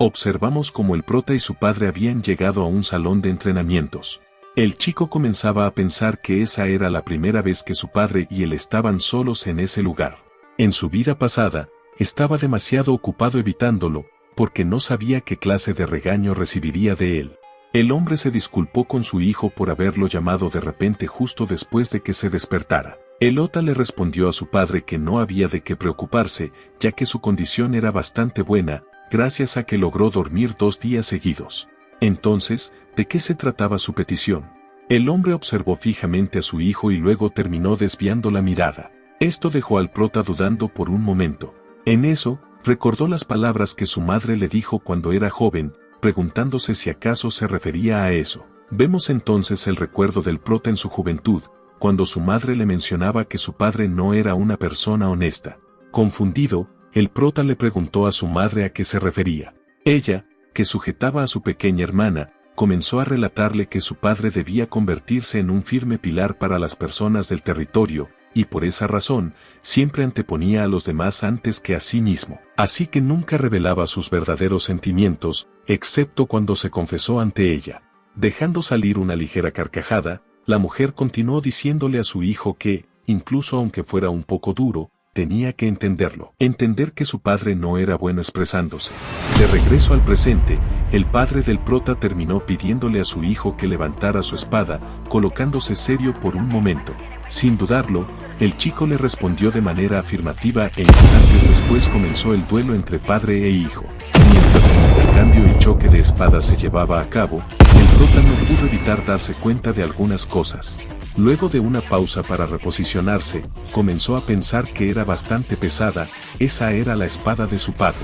Observamos cómo el prota y su padre habían llegado a un salón de entrenamientos. El chico comenzaba a pensar que esa era la primera vez que su padre y él estaban solos en ese lugar. En su vida pasada, estaba demasiado ocupado evitándolo, porque no sabía qué clase de regaño recibiría de él. El hombre se disculpó con su hijo por haberlo llamado de repente justo después de que se despertara. El ota le respondió a su padre que no había de qué preocuparse, ya que su condición era bastante buena, gracias a que logró dormir 2 días seguidos. Entonces, ¿de qué se trataba su petición? El hombre observó fijamente a su hijo y luego terminó desviando la mirada. Esto dejó al prota dudando por un momento. En eso, recordó las palabras que su madre le dijo cuando era joven, preguntándose si acaso se refería a eso. Vemos entonces el recuerdo del prota en su juventud, cuando su madre le mencionaba que su padre no era una persona honesta. Confundido, el prota le preguntó a su madre a qué se refería. Ella, que sujetaba a su pequeña hermana, comenzó a relatarle que su padre debía convertirse en un firme pilar para las personas del territorio, y por esa razón, siempre anteponía a los demás antes que a sí mismo. Así que nunca revelaba sus verdaderos sentimientos, excepto cuando se confesó ante ella. Dejando salir una ligera carcajada, la mujer continuó diciéndole a su hijo que, incluso aunque fuera un poco duro, tenía que entenderlo. Entender que su padre no era bueno expresándose. De regreso al presente, el padre del prota terminó pidiéndole a su hijo que levantara su espada, colocándose serio por un momento. Sin dudarlo, el chico le respondió de manera afirmativa e instantes después comenzó el duelo entre padre e hijo. Mientras el intercambio y choque de espadas se llevaba a cabo, el prota no pudo evitar darse cuenta de algunas cosas. Luego de una pausa para reposicionarse, comenzó a pensar que era bastante pesada, esa era la espada de su padre.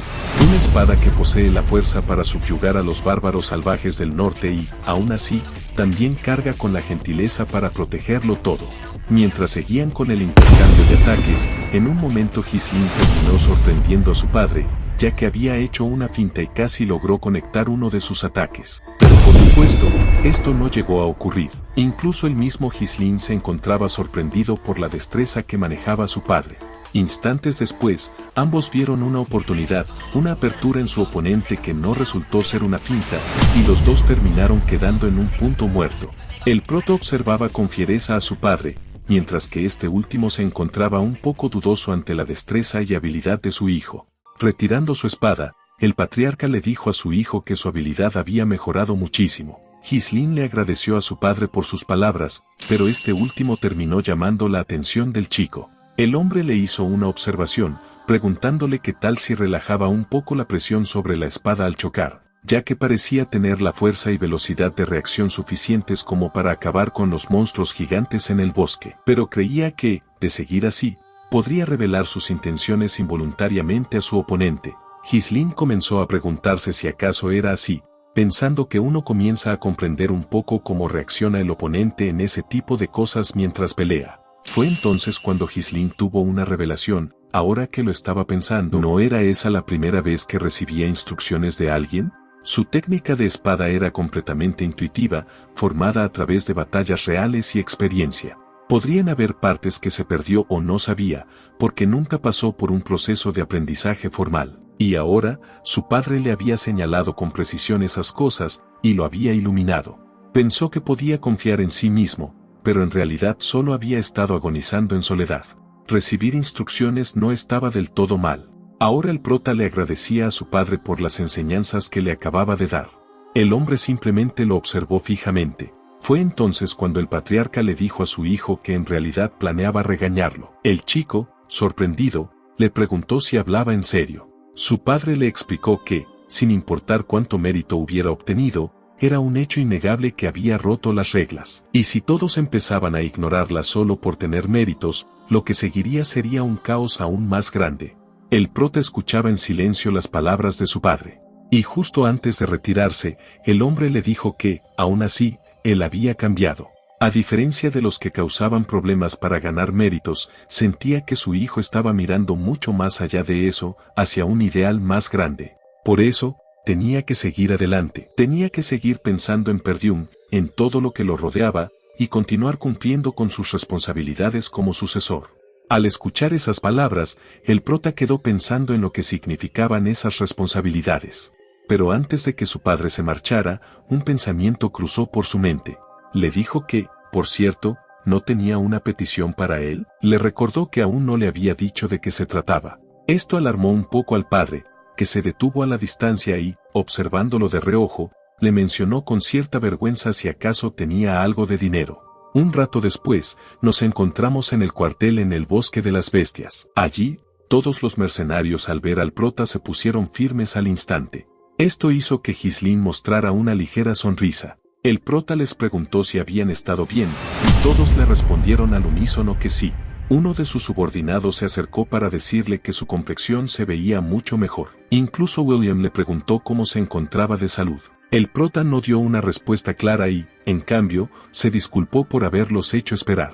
Una espada que posee la fuerza para subyugar a los bárbaros salvajes del norte y, aún así, también carga con la gentileza para protegerlo todo. Mientras seguían con el intercambio de ataques, en un momento Ghislain terminó sorprendiendo a su padre, ya que había hecho una finta y casi logró conectar uno de sus ataques. Pero por supuesto, esto no llegó a ocurrir. Incluso el mismo Ghislain se encontraba sorprendido por la destreza que manejaba su padre. Instantes después, ambos vieron una oportunidad, una apertura en su oponente que no resultó ser una finta, y los dos terminaron quedando en un punto muerto. El prota observaba con fiereza a su padre, mientras que este último se encontraba un poco dudoso ante la destreza y habilidad de su hijo. Retirando su espada, el patriarca le dijo a su hijo que su habilidad había mejorado muchísimo. Ghislain le agradeció a su padre por sus palabras, pero este último terminó llamando la atención del chico. El hombre le hizo una observación, preguntándole qué tal si relajaba un poco la presión sobre la espada al chocar, ya que parecía tener la fuerza y velocidad de reacción suficientes como para acabar con los monstruos gigantes en el bosque. Pero creía que, de seguir así, podría revelar sus intenciones involuntariamente a su oponente. Ghislain comenzó a preguntarse si acaso era así, pensando que uno comienza a comprender un poco cómo reacciona el oponente en ese tipo de cosas mientras pelea. Fue entonces cuando Ghislain tuvo una revelación. Ahora que lo estaba pensando, ¿no era esa la primera vez que recibía instrucciones de alguien? Su técnica de espada era completamente intuitiva, formada a través de batallas reales y experiencia. Podrían haber partes que se perdió o no sabía, porque nunca pasó por un proceso de aprendizaje formal. Y ahora, su padre le había señalado con precisión esas cosas, y lo había iluminado. Pensó que podía confiar en sí mismo, pero en realidad solo había estado agonizando en soledad. Recibir instrucciones no estaba del todo mal. Ahora el prota le agradecía a su padre por las enseñanzas que le acababa de dar. El hombre simplemente lo observó fijamente. Fue entonces cuando el patriarca le dijo a su hijo que en realidad planeaba regañarlo. El chico, sorprendido, le preguntó si hablaba en serio. Su padre le explicó que, sin importar cuánto mérito hubiera obtenido, era un hecho innegable que había roto las reglas. Y si todos empezaban a ignorarlas solo por tener méritos, lo que seguiría sería un caos aún más grande. El prota escuchaba en silencio las palabras de su padre. Y justo antes de retirarse, el hombre le dijo que, aún así, él había cambiado. A diferencia de los que causaban problemas para ganar méritos, sentía que su hijo estaba mirando mucho más allá de eso, hacia un ideal más grande. Por eso, tenía que seguir adelante. Tenía que seguir pensando en Perdium, en todo lo que lo rodeaba, y continuar cumpliendo con sus responsabilidades como sucesor. Al escuchar esas palabras, el prota quedó pensando en lo que significaban esas responsabilidades. pero antes de que su padre se marchara, un pensamiento cruzó por su mente. Le dijo que, por cierto, no tenía una petición para él. Le recordó que aún no le había dicho de qué se trataba. Esto alarmó un poco al padre, que se detuvo a la distancia y, observándolo de reojo, le mencionó con cierta vergüenza si acaso tenía algo de dinero. Un rato después, nos encontramos en el cuartel en el Bosque de las Bestias. Allí, todos los mercenarios al ver al prota se pusieron firmes al instante. Esto hizo que Ghislaine mostrara una ligera sonrisa. El prota les preguntó si habían estado bien, y todos le respondieron al unísono que sí. Uno de sus subordinados se acercó para decirle que su complexión se veía mucho mejor. Incluso William le preguntó cómo se encontraba de salud. El prota no dio una respuesta clara y, en cambio, se disculpó por haberlos hecho esperar.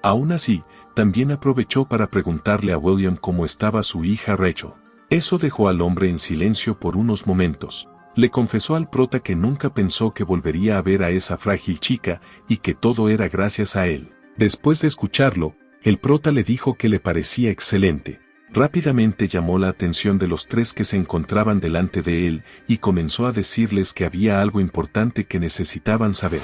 Aún así, también aprovechó para preguntarle a William cómo estaba su hija Rachel. Eso dejó al hombre en silencio por unos momentos. Le confesó al prota que nunca pensó que volvería a ver a esa frágil chica y que todo era gracias a él. Después de escucharlo, el prota le dijo que le parecía excelente. Rápidamente llamó la atención de los tres que se encontraban delante de él y comenzó a decirles que había algo importante que necesitaban saber.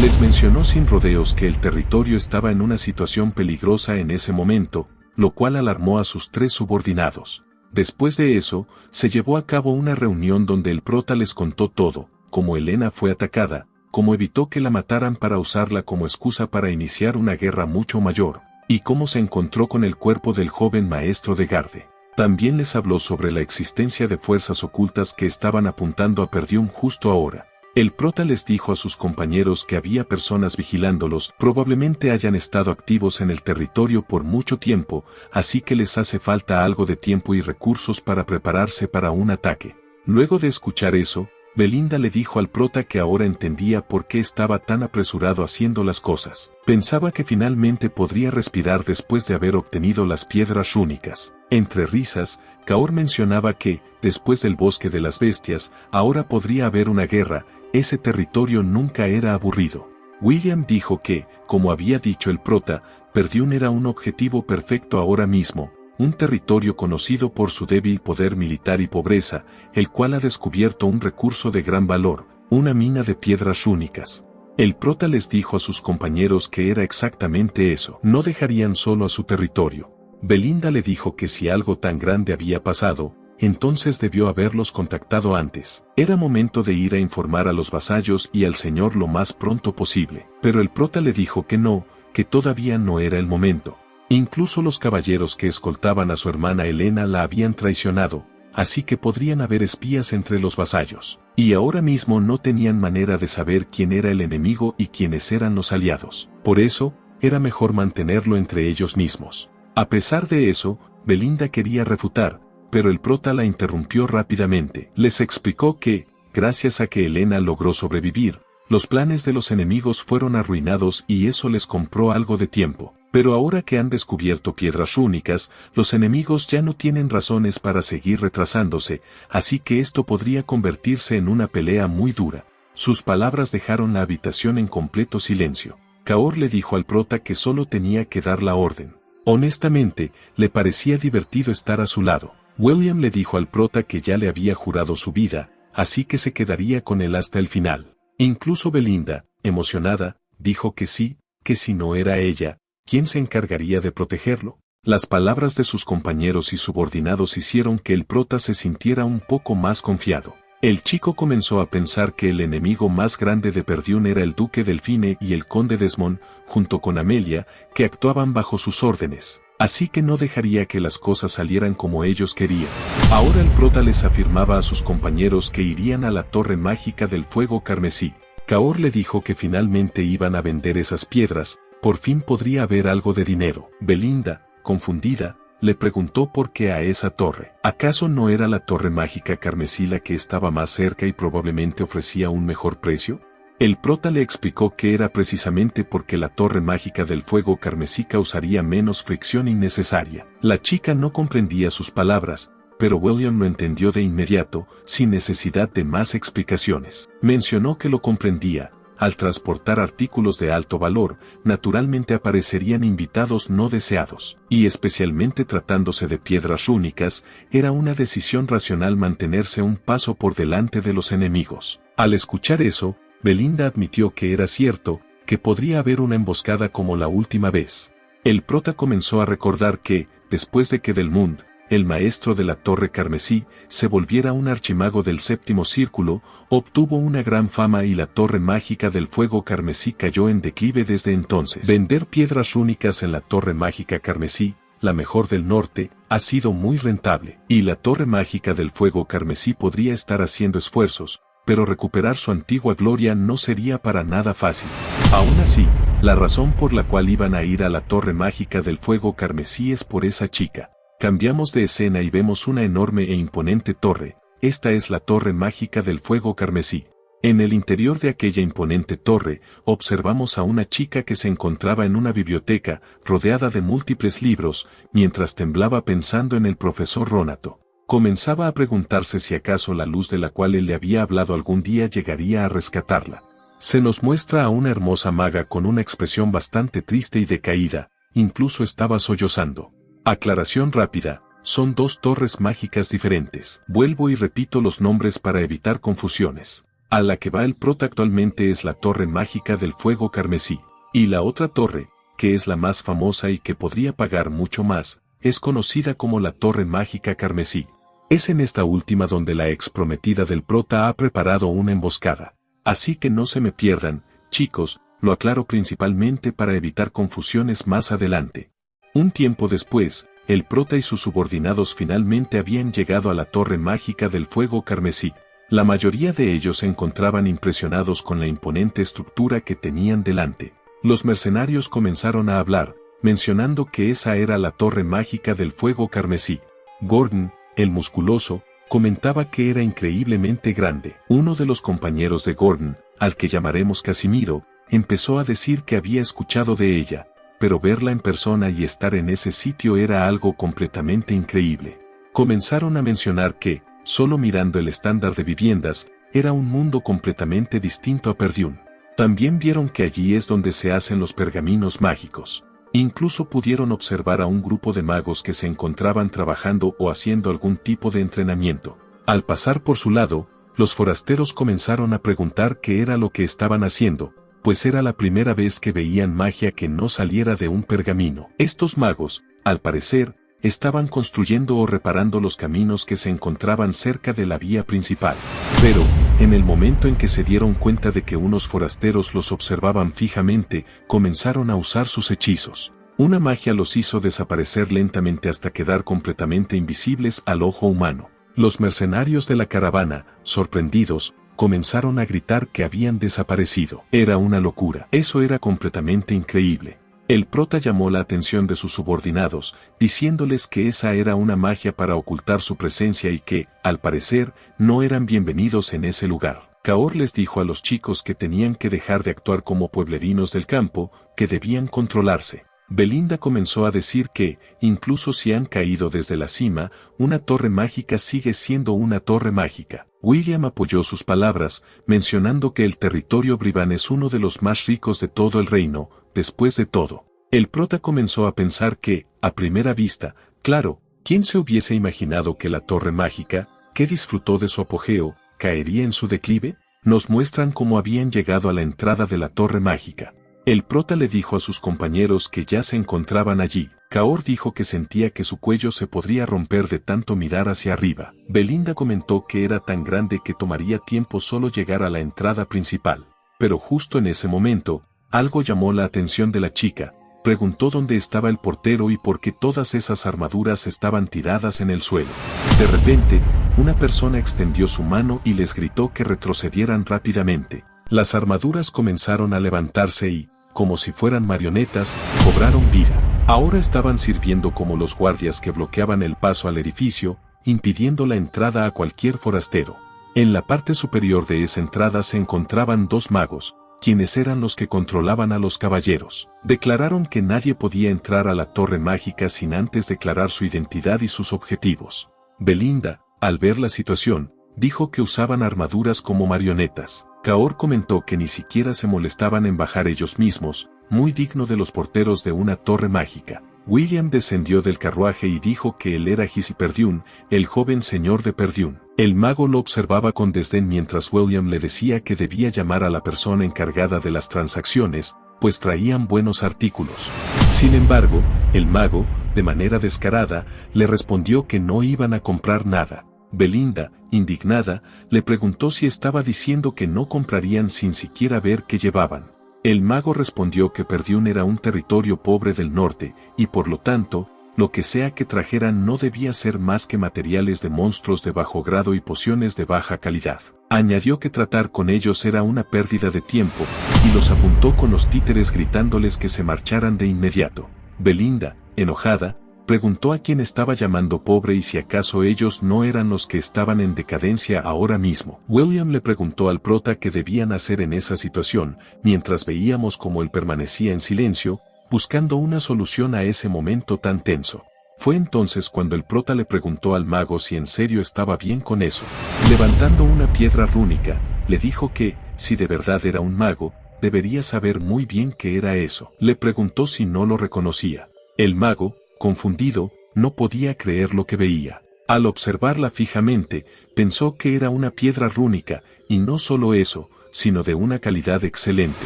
Les mencionó sin rodeos que el territorio estaba en una situación peligrosa en ese momento, lo cual alarmó a sus tres subordinados. Después de eso, se llevó a cabo una reunión donde el prota les contó todo, cómo Helena fue atacada, cómo evitó que la mataran para usarla como excusa para iniciar una guerra mucho mayor, y cómo se encontró con el cuerpo del joven maestro de Garde. También les habló sobre la existencia de fuerzas ocultas que estaban apuntando a Perdium justo ahora. El prota les dijo a sus compañeros que había personas vigilándolos, probablemente hayan estado activos en el territorio por mucho tiempo, así que les hace falta algo de tiempo y recursos para prepararse para un ataque. Luego de escuchar eso, Belinda le dijo al prota que ahora entendía por qué estaba tan apresurado haciendo las cosas. Pensaba que finalmente podría respirar después de haber obtenido las piedras rúnicas. Entre risas, Kaor mencionaba que, después del Bosque de las Bestias, ahora podría haber una guerra. Ese territorio nunca era aburrido. William dijo que, como había dicho el prota, Perdium era un objetivo perfecto ahora mismo, un territorio conocido por su débil poder militar y pobreza, el cual ha descubierto un recurso de gran valor, una mina de piedras rúnicas. El prota les dijo a sus compañeros que era exactamente eso. No dejarían solo a su territorio. Belinda le dijo que si algo tan grande había pasado, entonces debió haberlos contactado antes. Era momento de ir a informar a los vasallos y al señor lo más pronto posible. Pero el prota le dijo que no, que todavía no era el momento. Incluso los caballeros que escoltaban a su hermana Helena la habían traicionado, así que podrían haber espías entre los vasallos. Y ahora mismo no tenían manera de saber quién era el enemigo y quiénes eran los aliados. Por eso, era mejor mantenerlo entre ellos mismos. A pesar de eso, Belinda quería refutar, pero el prota la interrumpió rápidamente. Les explicó que, gracias a que Helena logró sobrevivir, los planes de los enemigos fueron arruinados y eso les compró algo de tiempo. Pero ahora que han descubierto piedras rúnicas, los enemigos ya no tienen razones para seguir retrasándose, así que esto podría convertirse en una pelea muy dura. Sus palabras dejaron la habitación en completo silencio. Kaor le dijo al prota que solo tenía que dar la orden. Honestamente, le parecía divertido estar a su lado. William le dijo al prota que ya le había jurado su vida, así que se quedaría con él hasta el final. Incluso Belinda, emocionada, dijo que sí, que si no era ella, ¿quién se encargaría de protegerlo? Las palabras de sus compañeros y subordinados hicieron que el prota se sintiera un poco más confiado. El chico comenzó a pensar que el enemigo más grande de Perdium era el duque Delfine y el conde Desmond, junto con Amelia, que actuaban bajo sus órdenes. Así que no dejaría que las cosas salieran como ellos querían. Ahora el prota les afirmaba a sus compañeros que irían a la torre mágica del fuego carmesí. Kaor le dijo que finalmente iban a vender esas piedras, por fin podría haber algo de dinero. Belinda, confundida, le preguntó por qué a esa torre. ¿Acaso no era la torre mágica carmesí la que estaba más cerca y probablemente ofrecía un mejor precio? El prota le explicó que era precisamente porque la torre mágica del fuego carmesí causaría menos fricción innecesaria. La chica no comprendía sus palabras, pero William lo entendió de inmediato, sin necesidad de más explicaciones. Mencionó que lo comprendía, al transportar artículos de alto valor, naturalmente aparecerían invitados no deseados, y especialmente tratándose de piedras rúnicas, era una decisión racional mantenerse un paso por delante de los enemigos. Al escuchar eso, Belinda admitió que era cierto, que podría haber una emboscada como la última vez. El prota comenzó a recordar que, después de que Delmund, el maestro de la Torre Carmesí, se volviera un archimago del séptimo círculo, obtuvo una gran fama y la Torre Mágica del Fuego Carmesí cayó en declive desde entonces. Vender piedras rúnicas en la Torre Mágica Carmesí, la mejor del norte, ha sido muy rentable, y la Torre Mágica del Fuego Carmesí podría estar haciendo esfuerzos, pero recuperar su antigua gloria no sería para nada fácil. Aún así, la razón por la cual iban a ir a la Torre Mágica del Fuego Carmesí es por esa chica. Cambiamos de escena y vemos una enorme e imponente torre. Esta es la Torre Mágica del Fuego Carmesí. En el interior de aquella imponente torre, observamos a una chica que se encontraba en una biblioteca, rodeada de múltiples libros, mientras temblaba pensando en el profesor Ronato. Comenzaba a preguntarse si acaso la luz de la cual él le había hablado algún día llegaría a rescatarla. Se nos muestra a una hermosa maga con una expresión bastante triste y decaída, incluso estaba sollozando. Aclaración rápida, son dos torres mágicas diferentes. Vuelvo y repito los nombres para evitar confusiones. A la que va el prota actualmente es la Torre Mágica del Fuego Carmesí. Y la otra torre, que es la más famosa y que podría pagar mucho más, es conocida como la Torre Mágica Carmesí. Es en esta última donde la ex prometida del prota ha preparado una emboscada. Así que no se me pierdan, chicos, lo aclaro principalmente para evitar confusiones más adelante. Un tiempo después, el prota y sus subordinados finalmente habían llegado a la Torre Mágica del Fuego Carmesí. La mayoría de ellos se encontraban impresionados con la imponente estructura que tenían delante. Los mercenarios comenzaron a hablar, mencionando que esa era la Torre Mágica del Fuego Carmesí. Gordon, el musculoso, comentaba que era increíblemente grande. Uno de los compañeros de Gordon, al que llamaremos Casimiro, empezó a decir que había escuchado de ella, pero verla en persona y estar en ese sitio era algo completamente increíble. Comenzaron a mencionar que, solo mirando el estándar de viviendas, era un mundo completamente distinto a Perdiún. También vieron que allí es donde se hacen los pergaminos mágicos. Incluso pudieron observar a un grupo de magos que se encontraban trabajando o haciendo algún tipo de entrenamiento. Al pasar por su lado, los forasteros comenzaron a preguntar qué era lo que estaban haciendo, pues era la primera vez que veían magia que no saliera de un pergamino. Estos magos, al parecer, estaban construyendo o reparando los caminos que se encontraban cerca de la vía principal. Pero, en el momento en que se dieron cuenta de que unos forasteros los observaban fijamente, comenzaron a usar sus hechizos. Una magia los hizo desaparecer lentamente hasta quedar completamente invisibles al ojo humano. Los mercenarios de la caravana, sorprendidos, comenzaron a gritar que habían desaparecido. Era una locura. Eso era completamente increíble. El prota llamó la atención de sus subordinados, diciéndoles que esa era una magia para ocultar su presencia y que, al parecer, no eran bienvenidos en ese lugar. Kaor les dijo a los chicos que tenían que dejar de actuar como pueblerinos del campo, que debían controlarse. Belinda comenzó a decir que, incluso si han caído desde la cima, una torre mágica sigue siendo una torre mágica. William apoyó sus palabras, mencionando que el territorio Bribán es uno de los más ricos de todo el reino. Después de todo, el prota comenzó a pensar que, a primera vista, claro, ¿quién se hubiese imaginado que la torre mágica, que disfrutó de su apogeo, caería en su declive? Nos muestran cómo habían llegado a la entrada de la torre mágica. El prota le dijo a sus compañeros que ya se encontraban allí. Kaor dijo que sentía que su cuello se podría romper de tanto mirar hacia arriba. Belinda comentó que era tan grande que tomaría tiempo solo llegar a la entrada principal. Pero justo en ese momento, algo llamó la atención de la chica. Preguntó dónde estaba el portero y por qué todas esas armaduras estaban tiradas en el suelo. De repente, una persona extendió su mano y les gritó que retrocedieran rápidamente. Las armaduras comenzaron a levantarse y, como si fueran marionetas, cobraron vida. Ahora estaban sirviendo como los guardias que bloqueaban el paso al edificio, impidiendo la entrada a cualquier forastero. En la parte superior de esa entrada se encontraban dos magos, quienes eran los que controlaban a los caballeros. Declararon que nadie podía entrar a la torre mágica sin antes declarar su identidad y sus objetivos. Belinda, al ver la situación, dijo que usaban armaduras como marionetas. Kaor comentó que ni siquiera se molestaban en bajar ellos mismos, muy digno de los porteros de una torre mágica. William descendió del carruaje y dijo que él era Hisi Perdiun, el joven señor de Perdiun. El mago lo observaba con desdén mientras William le decía que debía llamar a la persona encargada de las transacciones, pues traían buenos artículos. Sin embargo, el mago, de manera descarada, le respondió que no iban a comprar nada. Belinda, indignada, le preguntó si estaba diciendo que no comprarían sin siquiera ver qué llevaban. El mago respondió que Perdiun era un territorio pobre del norte, y por lo tanto, lo que sea que trajeran no debía ser más que materiales de monstruos de bajo grado y pociones de baja calidad. Añadió que tratar con ellos era una pérdida de tiempo, y los apuntó con los títeres gritándoles que se marcharan de inmediato. Belinda, enojada, preguntó a quién estaba llamando pobre y si acaso ellos no eran los que estaban en decadencia ahora mismo. William le preguntó al prota qué debían hacer en esa situación, mientras veíamos cómo él permanecía en silencio, buscando una solución a ese momento tan tenso. Fue entonces cuando el prota le preguntó al mago si en serio estaba bien con eso. Levantando una piedra rúnica, le dijo que, si de verdad era un mago, debería saber muy bien qué era eso. Le preguntó si no lo reconocía. El mago, confundido, no podía creer lo que veía. Al observarla fijamente, pensó que era una piedra rúnica, y no solo eso, sino de una calidad excelente.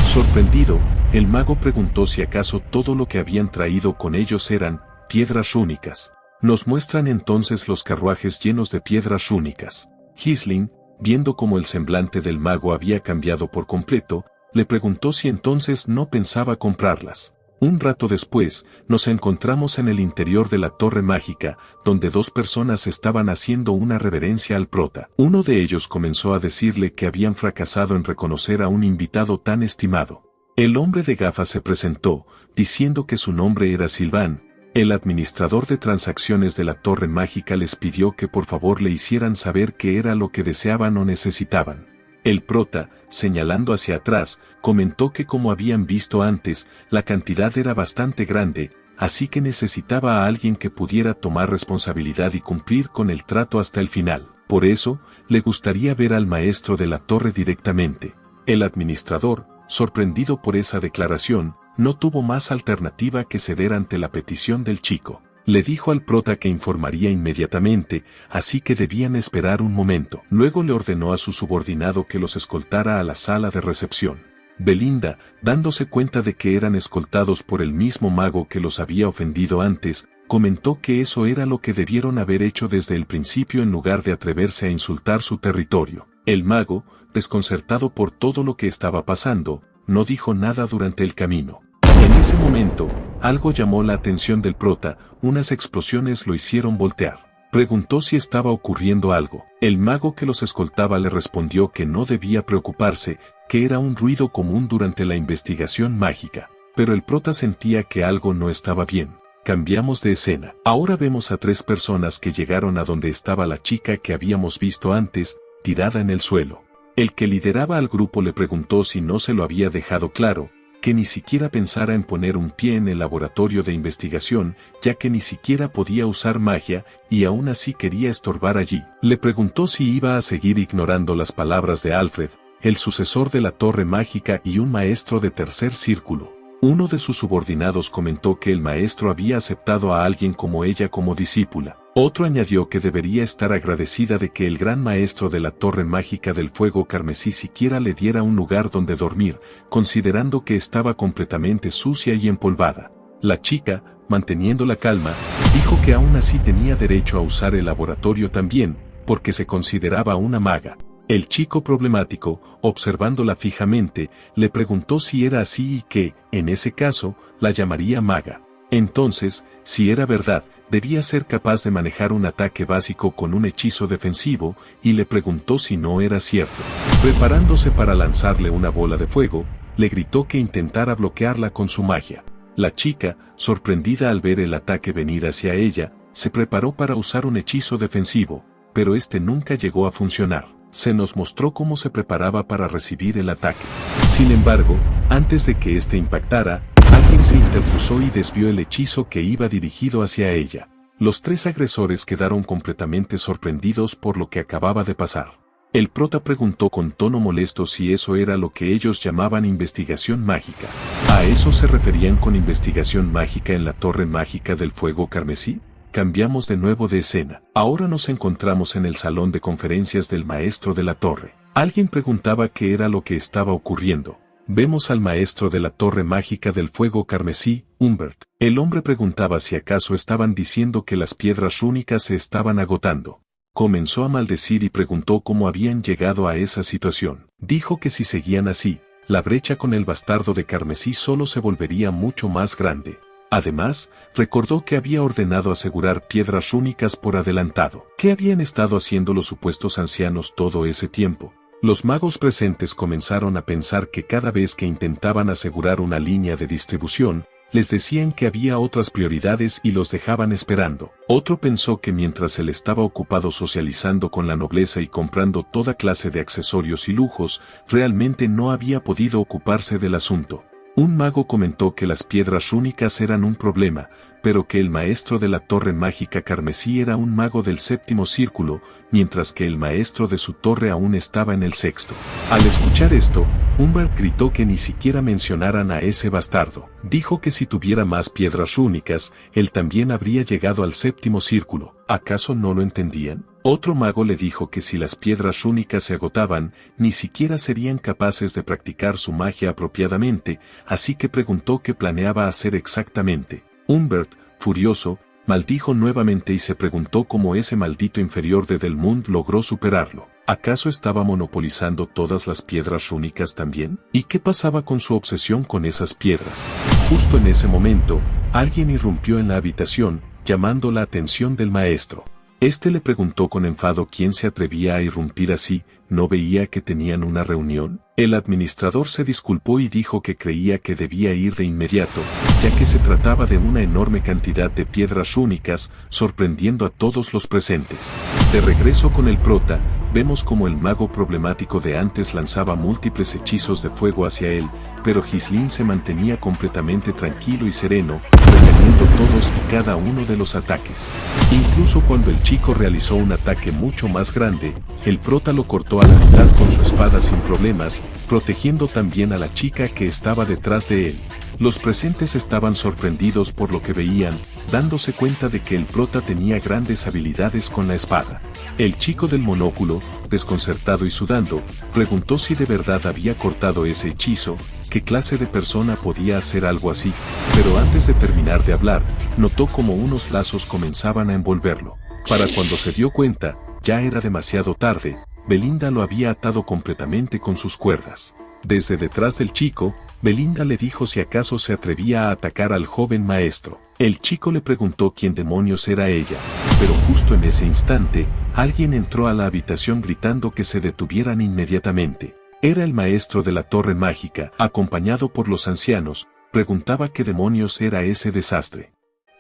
Sorprendido, el mago preguntó si acaso todo lo que habían traído con ellos eran piedras rúnicas. Nos muestran entonces los carruajes llenos de piedras rúnicas. Hisling, viendo cómo el semblante del mago había cambiado por completo, le preguntó si entonces no pensaba comprarlas. Un rato después, nos encontramos en el interior de la torre mágica, donde dos personas estaban haciendo una reverencia al prota. Uno de ellos comenzó a decirle que habían fracasado en reconocer a un invitado tan estimado. El hombre de gafas se presentó, diciendo que su nombre era Silvan. El administrador de transacciones de la torre mágica les pidió que por favor le hicieran saber qué era lo que deseaban o necesitaban. El prota, señalando hacia atrás, comentó que como habían visto antes, la cantidad era bastante grande, así que necesitaba a alguien que pudiera tomar responsabilidad y cumplir con el trato hasta el final. Por eso, le gustaría ver al maestro de la torre directamente. El administrador, sorprendido por esa declaración, no tuvo más alternativa que ceder ante la petición del chico. Le dijo al prota que informaría inmediatamente, así que debían esperar un momento. Luego le ordenó a su subordinado que los escoltara a la sala de recepción. Belinda, dándose cuenta de que eran escoltados por el mismo mago que los había ofendido antes, comentó que eso era lo que debieron haber hecho desde el principio en lugar de atreverse a insultar su territorio. El mago, desconcertado por todo lo que estaba pasando, no dijo nada durante el camino. En ese momento, algo llamó la atención del prota, unas explosiones lo hicieron voltear. Preguntó si estaba ocurriendo algo. El mago que los escoltaba le respondió que no debía preocuparse, que era un ruido común durante la investigación mágica. Pero el prota sentía que algo no estaba bien. Cambiamos de escena. Ahora vemos a tres personas que llegaron a donde estaba la chica que habíamos visto antes, tirada en el suelo. El que lideraba al grupo le preguntó si no se lo había dejado claro, que ni siquiera pensara en poner un pie en el laboratorio de investigación, ya que ni siquiera podía usar magia, y aún así quería estorbar allí. Le preguntó si iba a seguir ignorando las palabras de Alfred, el sucesor de la torre mágica y un maestro de tercer círculo. Uno de sus subordinados comentó que el maestro había aceptado a alguien como ella como discípula. Otro añadió que debería estar agradecida de que el gran maestro de la torre mágica del fuego carmesí siquiera le diera un lugar donde dormir, considerando que estaba completamente sucia y empolvada. La chica, manteniendo la calma, dijo que aún así tenía derecho a usar el laboratorio también, porque se consideraba una maga. El chico problemático, observándola fijamente, le preguntó si era así y que, en ese caso, la llamaría maga. Entonces, si era verdad, debía ser capaz de manejar un ataque básico con un hechizo defensivo, y le preguntó si no era cierto. Preparándose para lanzarle una bola de fuego, le gritó que intentara bloquearla con su magia. La chica, sorprendida al ver el ataque venir hacia ella, se preparó para usar un hechizo defensivo, pero este nunca llegó a funcionar. Se nos mostró cómo se preparaba para recibir el ataque. Sin embargo, antes de que este impactara, alguien se interpuso y desvió el hechizo que iba dirigido hacia ella. Los tres agresores quedaron completamente sorprendidos por lo que acababa de pasar. El prota preguntó con tono molesto si eso era lo que ellos llamaban investigación mágica. ¿A eso se referían con investigación mágica en la Torre Mágica del Fuego Carmesí? Cambiamos de nuevo de escena. Ahora nos encontramos en el salón de conferencias del maestro de la torre. Alguien preguntaba qué era lo que estaba ocurriendo. Vemos al maestro de la Torre Mágica del Fuego Carmesí, Humbert. El hombre preguntaba si acaso estaban diciendo que las piedras rúnicas se estaban agotando. Comenzó a maldecir y preguntó cómo habían llegado a esa situación. Dijo que si seguían así, la brecha con el bastardo de Carmesí solo se volvería mucho más grande. Además, recordó que había ordenado asegurar piedras rúnicas por adelantado. ¿Qué habían estado haciendo los supuestos ancianos todo ese tiempo? Los magos presentes comenzaron a pensar que cada vez que intentaban asegurar una línea de distribución, les decían que había otras prioridades y los dejaban esperando. Otro pensó que mientras él estaba ocupado socializando con la nobleza y comprando toda clase de accesorios y lujos, realmente no había podido ocuparse del asunto. Un mago comentó que las piedras rúnicas eran un problema, pero que el maestro de la Torre Mágica Carmesí era un mago del séptimo círculo, mientras que el maestro de su torre aún estaba en el sexto. Al escuchar esto, Humbert gritó que ni siquiera mencionaran a ese bastardo. Dijo que si tuviera más piedras rúnicas, él también habría llegado al séptimo círculo. ¿Acaso no lo entendían? Otro mago le dijo que si las piedras rúnicas se agotaban, ni siquiera serían capaces de practicar su magia apropiadamente, así que preguntó qué planeaba hacer exactamente. Humbert, furioso, maldijo nuevamente y se preguntó cómo ese maldito inferior de Delmund logró superarlo. ¿Acaso estaba monopolizando todas las piedras rúnicas también? ¿Y qué pasaba con su obsesión con esas piedras? Justo en ese momento, alguien irrumpió en la habitación, llamando la atención del maestro. Este le preguntó con enfado quién se atrevía a irrumpir así, ¿no veía que tenían una reunión? El administrador se disculpó y dijo que creía que debía ir de inmediato, ya que se trataba de una enorme cantidad de piedras rúnicas, sorprendiendo a todos los presentes. De regreso con el prota, vemos como el mago problemático de antes lanzaba múltiples hechizos de fuego hacia él, pero Ghislain se mantenía completamente tranquilo y sereno, reteniendo todos y cada uno de los ataques. Incluso cuando el chico realizó un ataque mucho más grande, el prota lo cortó a la mitad con su espada sin problemas, protegiendo también a la chica que estaba detrás de él. Los presentes estaban sorprendidos por lo que veían, dándose cuenta de que el prota tenía grandes habilidades con la espada. El chico del monóculo, desconcertado y sudando, preguntó si de verdad había cortado ese hechizo, qué clase de persona podía hacer algo así, pero antes de terminar de hablar, notó como unos lazos comenzaban a envolverlo. Para cuando se dio cuenta, ya era demasiado tarde, Belinda lo había atado completamente con sus cuerdas. Desde detrás del chico, Belinda le dijo si acaso se atrevía a atacar al joven maestro. El chico le preguntó quién demonios era ella, pero justo en ese instante, alguien entró a la habitación gritando que se detuvieran inmediatamente. Era el maestro de la Torre Mágica, acompañado por los ancianos, preguntaba qué demonios era ese desastre.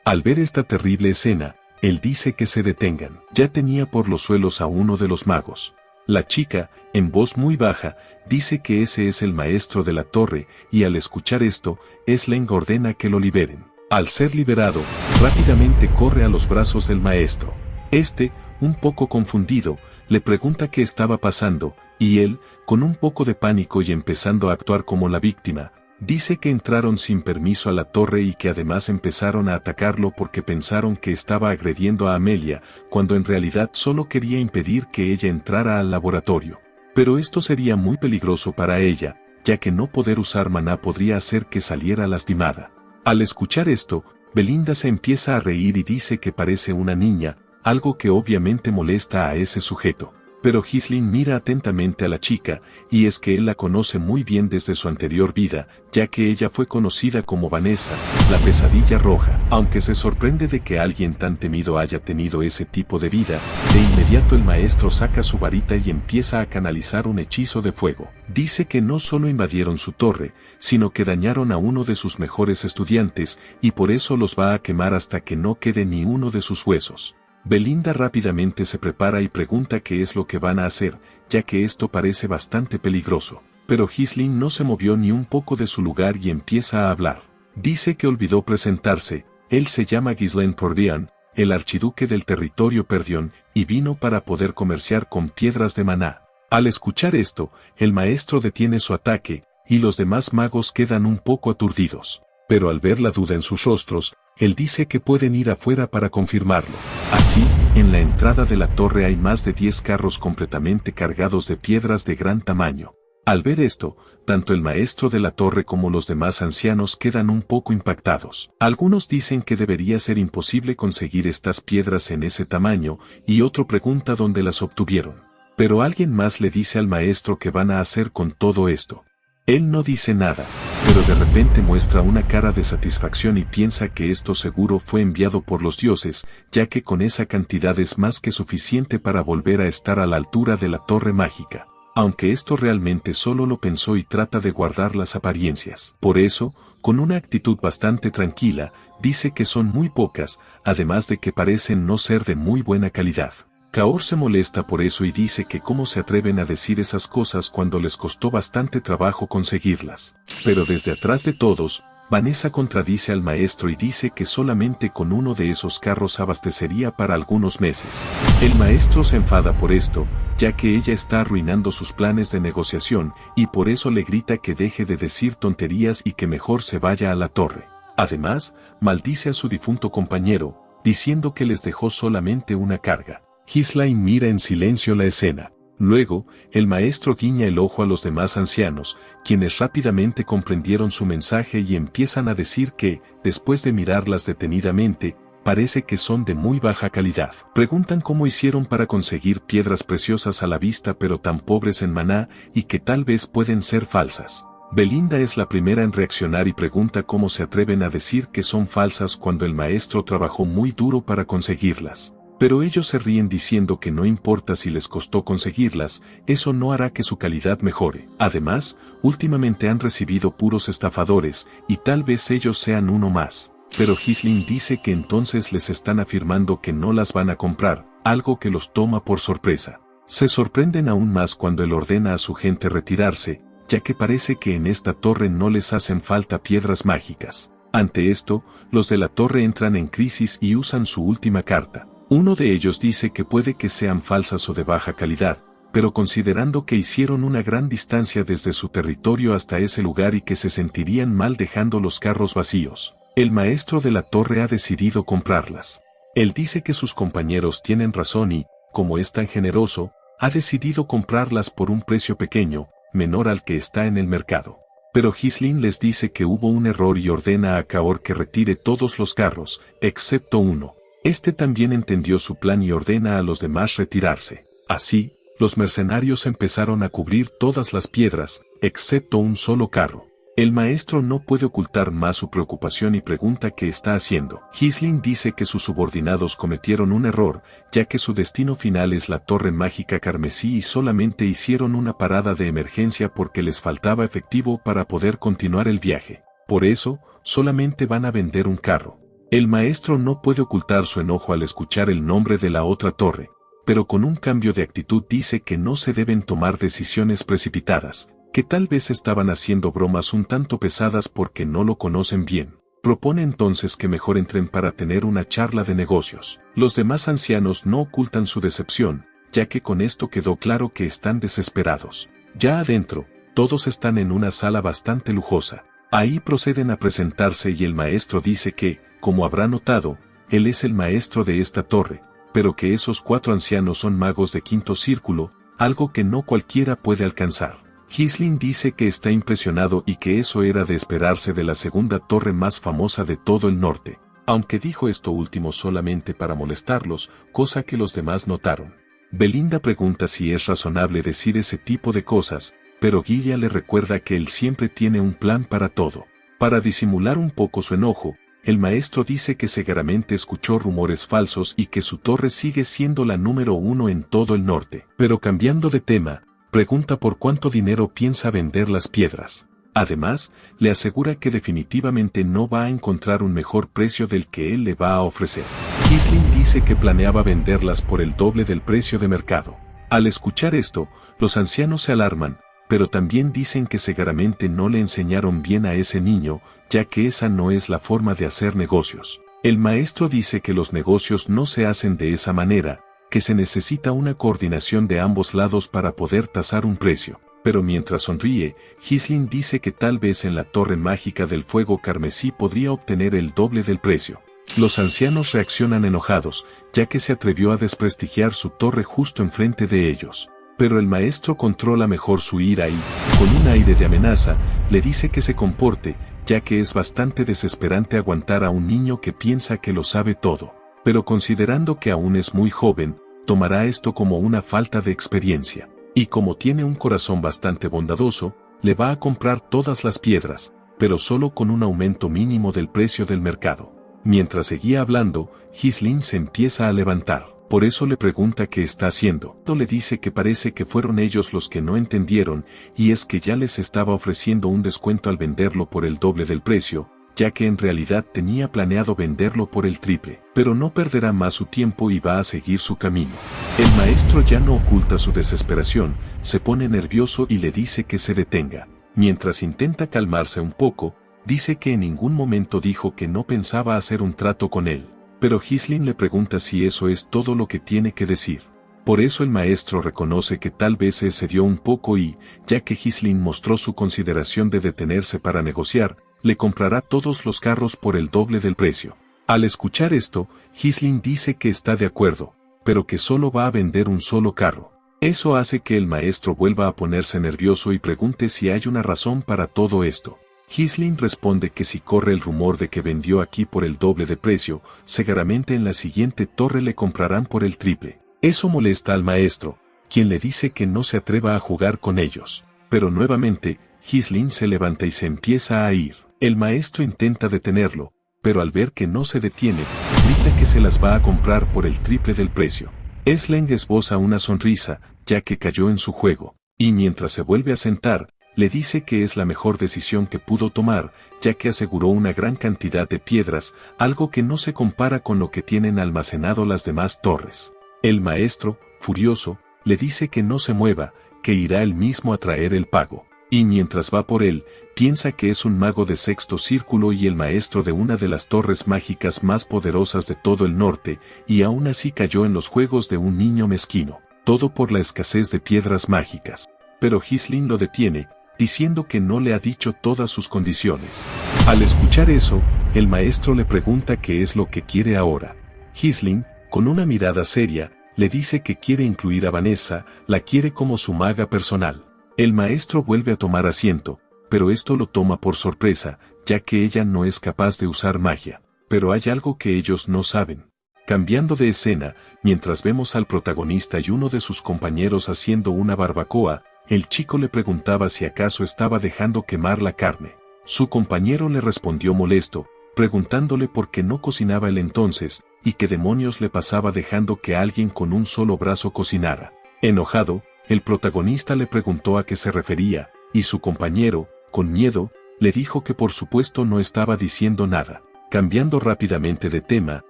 Al ver esta terrible escena, él dice que se detengan. Ya tenía por los suelos a uno de los magos. La chica, en voz muy baja, dice que ese es el maestro de la torre, y al escuchar esto, Eslen ordena que lo liberen. Al ser liberado, rápidamente corre a los brazos del maestro. Este, un poco confundido, le pregunta qué estaba pasando, y él, con un poco de pánico y empezando a actuar como la víctima, dice que entraron sin permiso a la torre y que además empezaron a atacarlo porque pensaron que estaba agrediendo a Amelia, cuando en realidad solo quería impedir que ella entrara al laboratorio. Pero esto sería muy peligroso para ella, ya que no poder usar maná podría hacer que saliera lastimada. Al escuchar esto, Belinda se empieza a reír y dice que parece una niña, algo que obviamente molesta a ese sujeto. Pero Ghislain mira atentamente a la chica, y es que él la conoce muy bien desde su anterior vida, ya que ella fue conocida como Vanessa, la pesadilla roja. Aunque se sorprende de que alguien tan temido haya tenido ese tipo de vida, de inmediato el maestro saca su varita y empieza a canalizar un hechizo de fuego. Dice que no solo invadieron su torre, sino que dañaron a uno de sus mejores estudiantes, y por eso los va a quemar hasta que no quede ni uno de sus huesos. Belinda rápidamente se prepara y pregunta qué es lo que van a hacer, ya que esto parece bastante peligroso. Pero Ghislain no se movió ni un poco de su lugar y empieza a hablar. Dice que olvidó presentarse, él se llama Ghislain Cordian, el archiduque del territorio Perdión, y vino para poder comerciar con piedras de maná. Al escuchar esto, el maestro detiene su ataque, y los demás magos quedan un poco aturdidos. Pero al ver la duda en sus rostros, él dice que pueden ir afuera para confirmarlo. Así, en la entrada de la torre hay más de 10 carros completamente cargados de piedras de gran tamaño. Al ver esto, tanto el maestro de la torre como los demás ancianos quedan un poco impactados. Algunos dicen que debería ser imposible conseguir estas piedras en ese tamaño, y otro pregunta dónde las obtuvieron. Pero alguien más le dice al maestro qué van a hacer con todo esto. Él no dice nada, pero de repente muestra una cara de satisfacción y piensa que esto seguro fue enviado por los dioses, ya que con esa cantidad es más que suficiente para volver a estar a la altura de la torre mágica. Aunque esto realmente solo lo pensó y trata de guardar las apariencias. Por eso, con una actitud bastante tranquila, dice que son muy pocas, además de que parecen no ser de muy buena calidad. Kaor se molesta por eso y dice que cómo se atreven a decir esas cosas cuando les costó bastante trabajo conseguirlas. Pero desde atrás de todos, Vanessa contradice al maestro y dice que solamente con uno de esos carros abastecería para algunos meses. El maestro se enfada por esto, ya que ella está arruinando sus planes de negociación, y por eso le grita que deje de decir tonterías y que mejor se vaya a la torre. Además, maldice a su difunto compañero, diciendo que les dejó solamente una carga. Ghislain mira en silencio la escena. Luego, el maestro guiña el ojo a los demás ancianos, quienes rápidamente comprendieron su mensaje y empiezan a decir que, después de mirarlas detenidamente, parece que son de muy baja calidad. Preguntan cómo hicieron para conseguir piedras preciosas a la vista pero tan pobres en maná y que tal vez pueden ser falsas. Belinda es la primera en reaccionar y pregunta cómo se atreven a decir que son falsas cuando el maestro trabajó muy duro para conseguirlas. Pero ellos se ríen diciendo que no importa si les costó conseguirlas, eso no hará que su calidad mejore. Además, últimamente han recibido puros estafadores, y tal vez ellos sean uno más. Pero Ghislain dice que entonces les están afirmando que no las van a comprar, algo que los toma por sorpresa. Se sorprenden aún más cuando él ordena a su gente retirarse, ya que parece que en esta torre no les hacen falta piedras mágicas. Ante esto, los de la torre entran en crisis y usan su última carta. Uno de ellos dice que puede que sean falsas o de baja calidad, pero considerando que hicieron una gran distancia desde su territorio hasta ese lugar y que se sentirían mal dejando los carros vacíos, el maestro de la torre ha decidido comprarlas. Él dice que sus compañeros tienen razón y, como es tan generoso, ha decidido comprarlas por un precio pequeño, menor al que está en el mercado. Pero Ghislain les dice que hubo un error y ordena a Kaor que retire todos los carros, excepto uno. Este también entendió su plan y ordena a los demás retirarse. Así, los mercenarios empezaron a cubrir todas las piedras, excepto un solo carro. El maestro no puede ocultar más su preocupación y pregunta qué está haciendo. Ghislain dice que sus subordinados cometieron un error, ya que su destino final es la Torre Mágica Carmesí y solamente hicieron una parada de emergencia porque les faltaba efectivo para poder continuar el viaje. Por eso, solamente van a vender un carro. El maestro no puede ocultar su enojo al escuchar el nombre de la otra torre, pero con un cambio de actitud dice que no se deben tomar decisiones precipitadas, que tal vez estaban haciendo bromas un tanto pesadas porque no lo conocen bien. Propone entonces que mejor entren para tener una charla de negocios. Los demás ancianos no ocultan su decepción, ya que con esto quedó claro que están desesperados. Ya adentro, todos están en una sala bastante lujosa. Ahí proceden a presentarse y el maestro dice que, como habrá notado, él es el maestro de esta torre, pero que esos 4 ancianos son magos de quinto círculo, algo que no cualquiera puede alcanzar. Ghislain dice que está impresionado y que eso era de esperarse de la segunda torre más famosa de todo el norte, aunque dijo esto último solamente para molestarlos, cosa que los demás notaron. Belinda pregunta si es razonable decir ese tipo de cosas, pero Guilla le recuerda que él siempre tiene un plan para todo. Para disimular un poco su enojo, el maestro dice que seguramente escuchó rumores falsos y que su torre sigue siendo la número 1 en todo el norte. Pero cambiando de tema, pregunta por cuánto dinero piensa vender las piedras. Además, le asegura que definitivamente no va a encontrar un mejor precio del que él le va a ofrecer. Ghislain dice que planeaba venderlas por el doble del precio de mercado. Al escuchar esto, los ancianos se alarman, pero también dicen que seguramente no le enseñaron bien a ese niño, ya que esa no es la forma de hacer negocios. El maestro dice que los negocios no se hacen de esa manera, que se necesita una coordinación de ambos lados para poder tasar un precio. Pero mientras sonríe, Ghislaine dice que tal vez en la torre mágica del fuego carmesí podría obtener el doble del precio. Los ancianos reaccionan enojados, ya que se atrevió a desprestigiar su torre justo enfrente de ellos. Pero el maestro controla mejor su ira y, con un aire de amenaza, le dice que se comporte, ya que es bastante desesperante aguantar a un niño que piensa que lo sabe todo. Pero considerando que aún es muy joven, tomará esto como una falta de experiencia. Y como tiene un corazón bastante bondadoso, le va a comprar todas las piedras, pero solo con un aumento mínimo del precio del mercado. Mientras seguía hablando, Ghislaine se empieza a levantar. Por eso le pregunta qué está haciendo. Le dice que parece que fueron ellos los que no entendieron, y es que ya les estaba ofreciendo un descuento al venderlo por el doble del precio, ya que en realidad tenía planeado venderlo por el triple. Pero no perderá más su tiempo y va a seguir su camino. El maestro ya no oculta su desesperación, se pone nervioso y le dice que se detenga. Mientras intenta calmarse un poco, dice que en ningún momento dijo que no pensaba hacer un trato con él. Pero Ghislaine le pregunta si eso es todo lo que tiene que decir. Por eso el maestro reconoce que tal vez se excedió un poco y, ya que Ghislaine mostró su consideración de detenerse para negociar, le comprará todos los carros por el doble del precio. Al escuchar esto, Ghislaine dice que está de acuerdo, pero que solo va a vender un solo carro. Eso hace que el maestro vuelva a ponerse nervioso y pregunte si hay una razón para todo esto. Ghislaine responde que si corre el rumor de que vendió aquí por el doble de precio, seguramente en la siguiente torre le comprarán por el triple. Eso molesta al maestro, quien le dice que no se atreva a jugar con ellos. Pero nuevamente, Ghislaine se levanta y se empieza a ir. El maestro intenta detenerlo, pero al ver que no se detiene, grita que se las va a comprar por el triple del precio. Ghislaine esboza una sonrisa, ya que cayó en su juego, y mientras se vuelve a sentar, le dice que es la mejor decisión que pudo tomar, ya que aseguró una gran cantidad de piedras, algo que no se compara con lo que tienen almacenado las demás torres. El maestro, furioso, le dice que no se mueva, que irá él mismo a traer el pago. Y mientras va por él, piensa que es un mago de sexto círculo y el maestro de una de las torres mágicas más poderosas de todo el norte, y aún así cayó en los juegos de un niño mezquino, todo por la escasez de piedras mágicas. Pero Ghislaine lo detiene, diciendo que no le ha dicho todas sus condiciones. Al escuchar eso, el maestro le pregunta qué es lo que quiere ahora. Ghislaine, con una mirada seria, le dice que quiere incluir a Vanessa, la quiere como su maga personal. El maestro vuelve a tomar asiento, pero esto lo toma por sorpresa, ya que ella no es capaz de usar magia. Pero hay algo que ellos no saben. Cambiando de escena, mientras vemos al protagonista y uno de sus compañeros haciendo una barbacoa, el chico le preguntaba si acaso estaba dejando quemar la carne. Su compañero le respondió molesto, preguntándole por qué no cocinaba él entonces, y qué demonios le pasaba dejando que alguien con un solo brazo cocinara. Enojado, el protagonista le preguntó a qué se refería, y su compañero, con miedo, le dijo que por supuesto no estaba diciendo nada. Cambiando rápidamente de tema,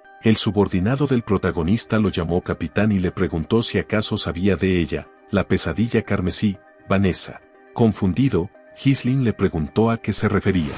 el subordinado del protagonista lo llamó capitán y le preguntó si acaso sabía de ella, la pesadilla carmesí, Vanessa. Confundido, Ghislaine le preguntó a qué se refería.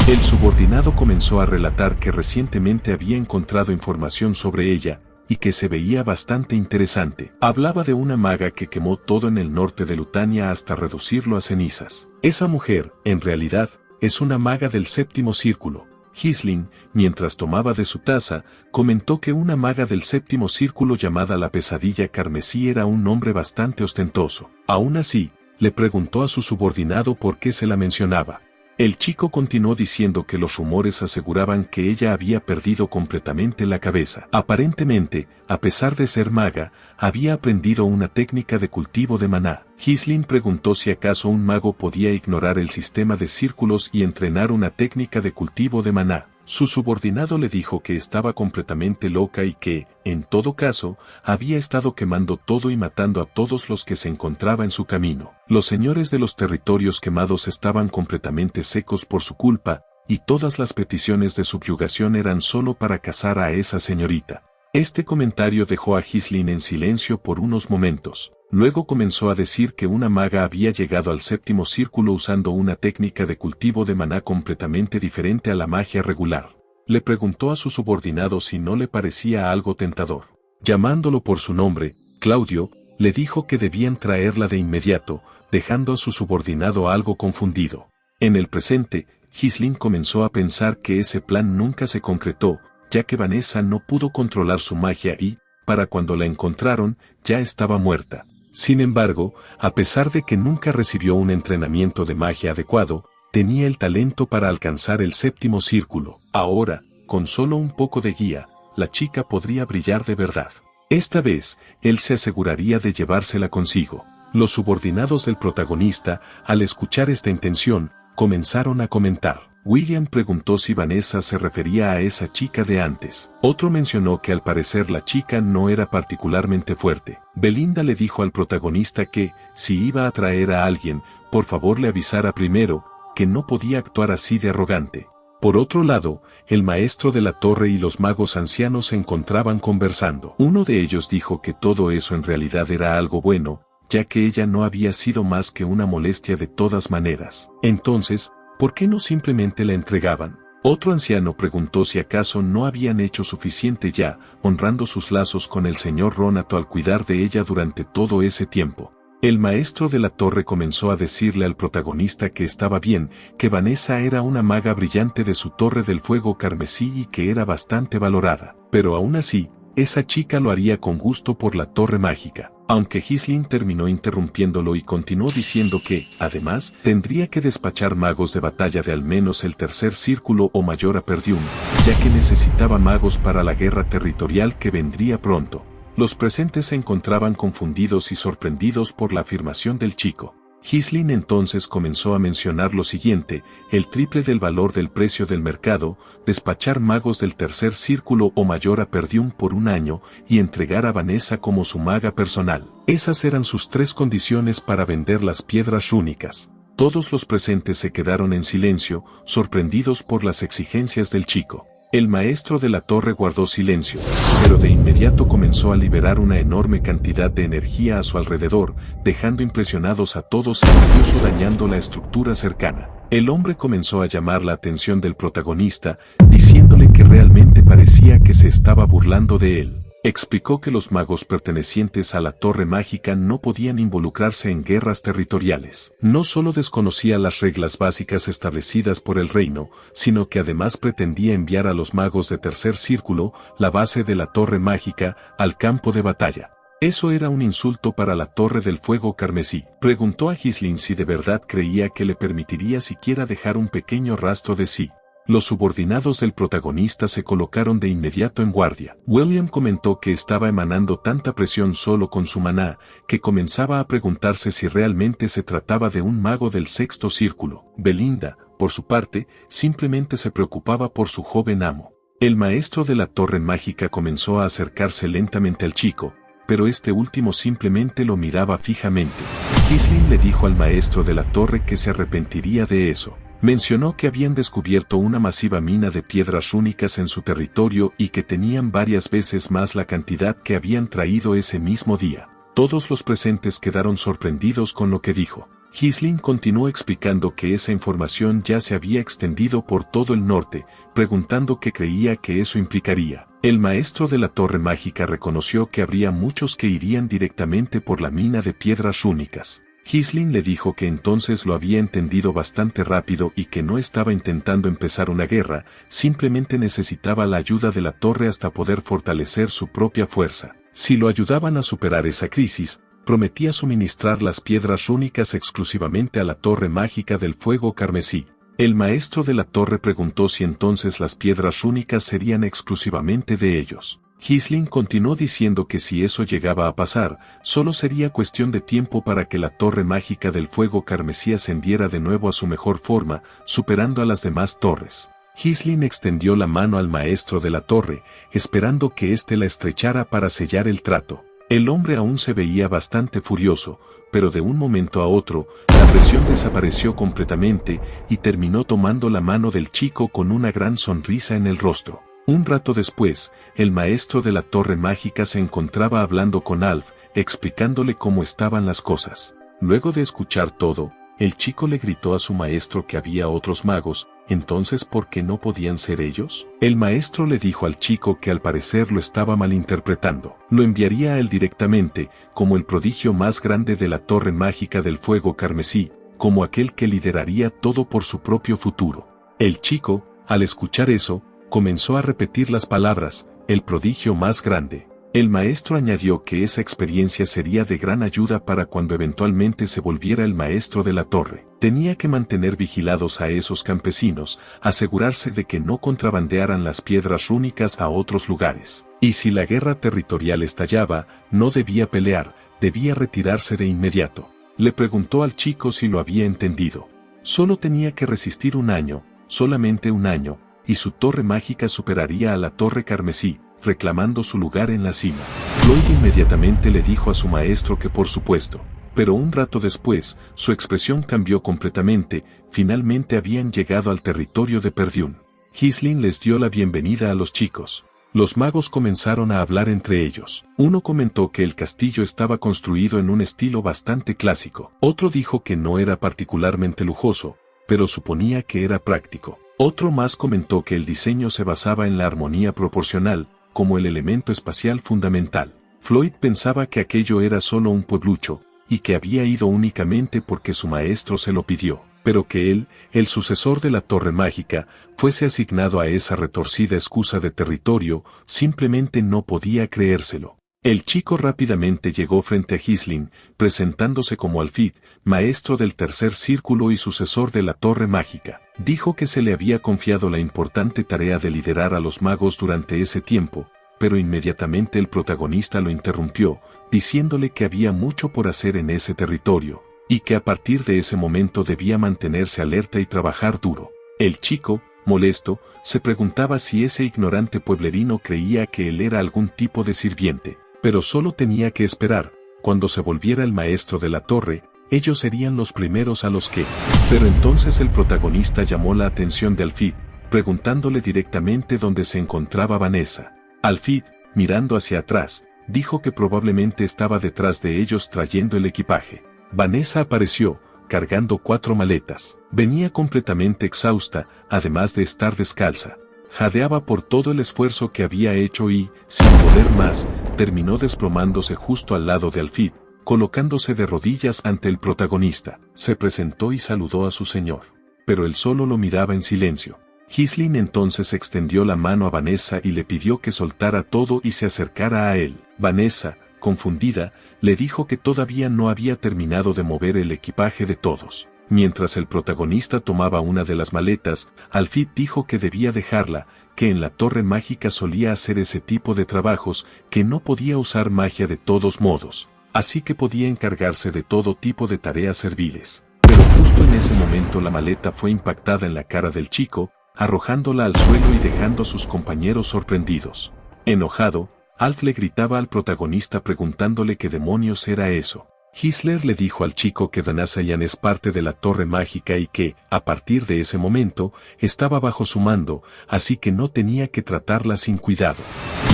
El subordinado comenzó a relatar que recientemente había encontrado información sobre ella, y que se veía bastante interesante. Hablaba de una maga que quemó todo en el norte de Lutania hasta reducirlo a cenizas. Esa mujer, en realidad, es una maga del séptimo círculo. Ghislaine, mientras tomaba de su taza, comentó que una maga del séptimo círculo llamada la pesadilla carmesí era un nombre bastante ostentoso. Aún así, le preguntó a su subordinado por qué se la mencionaba. El chico continuó diciendo que los rumores aseguraban que ella había perdido completamente la cabeza. Aparentemente, a pesar de ser maga, había aprendido una técnica de cultivo de maná. Ghislaine preguntó si acaso un mago podía ignorar el sistema de círculos y entrenar una técnica de cultivo de maná. Su subordinado le dijo que estaba completamente loca y que, en todo caso, había estado quemando todo y matando a todos los que se encontraba en su camino. Los señores de los territorios quemados estaban completamente secos por su culpa, y todas las peticiones de subyugación eran solo para cazar a esa señorita. Este comentario dejó a Ghislaine en silencio por unos momentos. Luego comenzó a decir que una maga había llegado al séptimo círculo usando una técnica de cultivo de maná completamente diferente a la magia regular. Le preguntó a su subordinado si no le parecía algo tentador. Llamándolo por su nombre, Claudio, le dijo que debían traerla de inmediato, dejando a su subordinado algo confundido. En el presente, Ghislaine comenzó a pensar que ese plan nunca se concretó, ya que Vanessa no pudo controlar su magia y, para cuando la encontraron, ya estaba muerta. Sin embargo, a pesar de que nunca recibió un entrenamiento de magia adecuado, tenía el talento para alcanzar el séptimo círculo. Ahora, con solo un poco de guía, la chica podría brillar de verdad. Esta vez, él se aseguraría de llevársela consigo. Los subordinados del protagonista, al escuchar esta intención, comenzaron a comentar. William preguntó si Vanessa se refería a esa chica de antes. Otro mencionó que al parecer la chica no era particularmente fuerte. Belinda le dijo al protagonista que, si iba a traer a alguien, por favor le avisara primero, que no podía actuar así de arrogante. Por otro lado, el maestro de la torre y los magos ancianos se encontraban conversando. Uno de ellos dijo que todo eso en realidad era algo bueno, ya que ella no había sido más que una molestia de todas maneras. Entonces, ¿por qué no simplemente la entregaban? Otro anciano preguntó si acaso no habían hecho suficiente ya, honrando sus lazos con el señor Ronato al cuidar de ella durante todo ese tiempo. El maestro de la torre comenzó a decirle al protagonista que estaba bien, que Vanessa era una maga brillante de su torre del fuego carmesí y que era bastante valorada. Pero aún así, esa chica lo haría con gusto por la torre mágica. Aunque Ghislaine terminó interrumpiéndolo y continuó diciendo que, además, tendría que despachar magos de batalla de al menos el tercer círculo o mayor a Perdium, ya que necesitaba magos para la guerra territorial que vendría pronto. Los presentes se encontraban confundidos y sorprendidos por la afirmación del chico. Ghislaine entonces comenzó a mencionar lo siguiente: el triple del valor del precio del mercado, despachar magos del tercer círculo o mayor a Perdium por un año y entregar a Vanessa como su maga personal. Esas eran sus tres condiciones para vender las piedras rúnicas. Todos los presentes se quedaron en silencio, sorprendidos por las exigencias del chico. El maestro de la torre guardó silencio, pero de inmediato comenzó a liberar una enorme cantidad de energía a su alrededor, dejando impresionados a todos e incluso dañando la estructura cercana. El hombre comenzó a llamar la atención del protagonista, diciéndole que realmente parecía que se estaba burlando de él. Explicó que los magos pertenecientes a la torre mágica no podían involucrarse en guerras territoriales. No solo desconocía las reglas básicas establecidas por el reino, sino que además pretendía enviar a los magos de tercer círculo, la base de la torre mágica, al campo de batalla. Eso era un insulto para la torre del fuego carmesí. Preguntó a Ghislaine si de verdad creía que le permitiría siquiera dejar un pequeño rastro de sí. Los subordinados del protagonista se colocaron de inmediato en guardia. William comentó que estaba emanando tanta presión solo con su maná, que comenzaba a preguntarse si realmente se trataba de un mago del sexto círculo. Belinda, por su parte, simplemente se preocupaba por su joven amo. El maestro de la torre mágica comenzó a acercarse lentamente al chico, pero este último simplemente lo miraba fijamente. Ghislaine le dijo al maestro de la torre que se arrepentiría de eso. Mencionó que habían descubierto una masiva mina de piedras rúnicas en su territorio y que tenían varias veces más la cantidad que habían traído ese mismo día. Todos los presentes quedaron sorprendidos con lo que dijo. Ghislaine continuó explicando que esa información ya se había extendido por todo el norte, preguntando qué creía que eso implicaría. El maestro de la torre mágica reconoció que habría muchos que irían directamente por la mina de piedras rúnicas. Ghislaine le dijo que entonces lo había entendido bastante rápido y que no estaba intentando empezar una guerra, simplemente necesitaba la ayuda de la torre hasta poder fortalecer su propia fuerza. Si lo ayudaban a superar esa crisis, prometía suministrar las piedras rúnicas exclusivamente a la torre mágica del fuego carmesí. El maestro de la torre preguntó si entonces las piedras rúnicas serían exclusivamente de ellos. Ghislaine continuó diciendo que si eso llegaba a pasar, solo sería cuestión de tiempo para que la torre mágica del fuego carmesí ascendiera de nuevo a su mejor forma, superando a las demás torres. Ghislaine extendió la mano al maestro de la torre, esperando que éste la estrechara para sellar el trato. El hombre aún se veía bastante furioso, pero de un momento a otro, la presión desapareció completamente y terminó tomando la mano del chico con una gran sonrisa en el rostro. Un rato después, el maestro de la torre mágica se encontraba hablando con Alf, explicándole cómo estaban las cosas. Luego de escuchar todo, el chico le gritó a su maestro que había otros magos, entonces ¿por qué no podían ser ellos? El maestro le dijo al chico que al parecer lo estaba malinterpretando. Lo enviaría a él directamente, como el prodigio más grande de la torre mágica del fuego carmesí, como aquel que lideraría todo por su propio futuro. El chico, al escuchar eso, comenzó a repetir las palabras, el prodigio más grande. El maestro añadió que esa experiencia sería de gran ayuda para cuando eventualmente se volviera el maestro de la torre. Tenía que mantener vigilados a esos campesinos, asegurarse de que no contrabandearan las piedras rúnicas a otros lugares. Y si la guerra territorial estallaba, no debía pelear, debía retirarse de inmediato. Le preguntó al chico si lo había entendido. Solo tenía que resistir un año, solamente un año, y su torre mágica superaría a la torre carmesí, reclamando su lugar en la cima. Floyd inmediatamente le dijo a su maestro que por supuesto, pero un rato después, su expresión cambió completamente, finalmente habían llegado al territorio de Perdún. Ghislain les dio la bienvenida a los chicos. Los magos comenzaron a hablar entre ellos. Uno comentó que el castillo estaba construido en un estilo bastante clásico. Otro dijo que no era particularmente lujoso, pero suponía que era práctico. Otro más comentó que el diseño se basaba en la armonía proporcional, como el elemento espacial fundamental. Floyd pensaba que aquello era solo un pueblucho, y que había ido únicamente porque su maestro se lo pidió, pero que él, el sucesor de la torre mágica, fuese asignado a esa retorcida excusa de territorio, simplemente no podía creérselo. El chico rápidamente llegó frente a Ghislain, presentándose como Alfid, maestro del tercer círculo y sucesor de la torre mágica. Dijo que se le había confiado la importante tarea de liderar a los magos durante ese tiempo, pero inmediatamente el protagonista lo interrumpió, diciéndole que había mucho por hacer en ese territorio, y que a partir de ese momento debía mantenerse alerta y trabajar duro. El chico, molesto, se preguntaba si ese ignorante pueblerino creía que él era algún tipo de sirviente. Pero solo tenía que esperar, cuando se volviera el maestro de la torre, ellos serían los primeros a los que... Pero entonces el protagonista llamó la atención de Alfid, preguntándole directamente dónde se encontraba Vanessa. Alfid, mirando hacia atrás, dijo que probablemente estaba detrás de ellos trayendo el equipaje. Vanessa apareció, cargando 4 maletas. Venía completamente exhausta, además de estar descalza. Jadeaba por todo el esfuerzo que había hecho y, sin poder más, terminó desplomándose justo al lado de Alfid, colocándose de rodillas ante el protagonista. Se presentó y saludó a su señor. Pero él solo lo miraba en silencio. Ghislain entonces extendió la mano a Vanessa y le pidió que soltara todo y se acercara a él. Vanessa, confundida, le dijo que todavía no había terminado de mover el equipaje de todos. Mientras el protagonista tomaba una de las maletas, Alfid dijo que debía dejarla, que en la torre mágica solía hacer ese tipo de trabajos, que no podía usar magia de todos modos, así que podía encargarse de todo tipo de tareas serviles. Pero justo en ese momento la maleta fue impactada en la cara del chico, arrojándola al suelo y dejando a sus compañeros sorprendidos. Enojado, Alf le gritaba al protagonista preguntándole qué demonios era eso. Ghislain le dijo al chico que Danasayan es parte de la torre mágica y que, a partir de ese momento, estaba bajo su mando, así que no tenía que tratarla sin cuidado.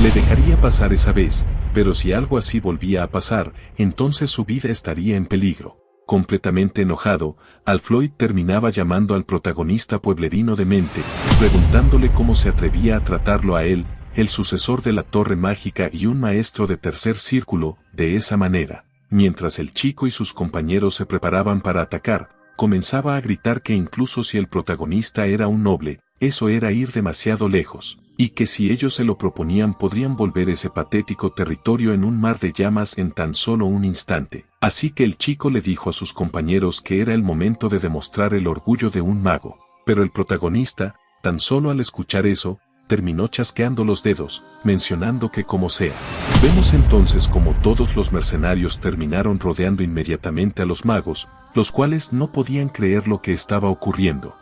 Le dejaría pasar esa vez, pero si algo así volvía a pasar, entonces su vida estaría en peligro. Completamente enojado, Floyd terminaba llamando al protagonista pueblerino demente, preguntándole cómo se atrevía a tratarlo a él, el sucesor de la torre mágica y un maestro de tercer círculo, de esa manera. Mientras el chico y sus compañeros se preparaban para atacar, comenzaba a gritar que incluso si el protagonista era un noble, eso era ir demasiado lejos, y que si ellos se lo proponían podrían volver ese patético territorio en un mar de llamas en tan solo un instante. Así que el chico le dijo a sus compañeros que era el momento de demostrar el orgullo de un mago, pero el protagonista, tan solo al escuchar eso, terminó chasqueando los dedos, mencionando que como sea. Vemos entonces como todos los mercenarios terminaron rodeando inmediatamente a los magos, los cuales no podían creer lo que estaba ocurriendo.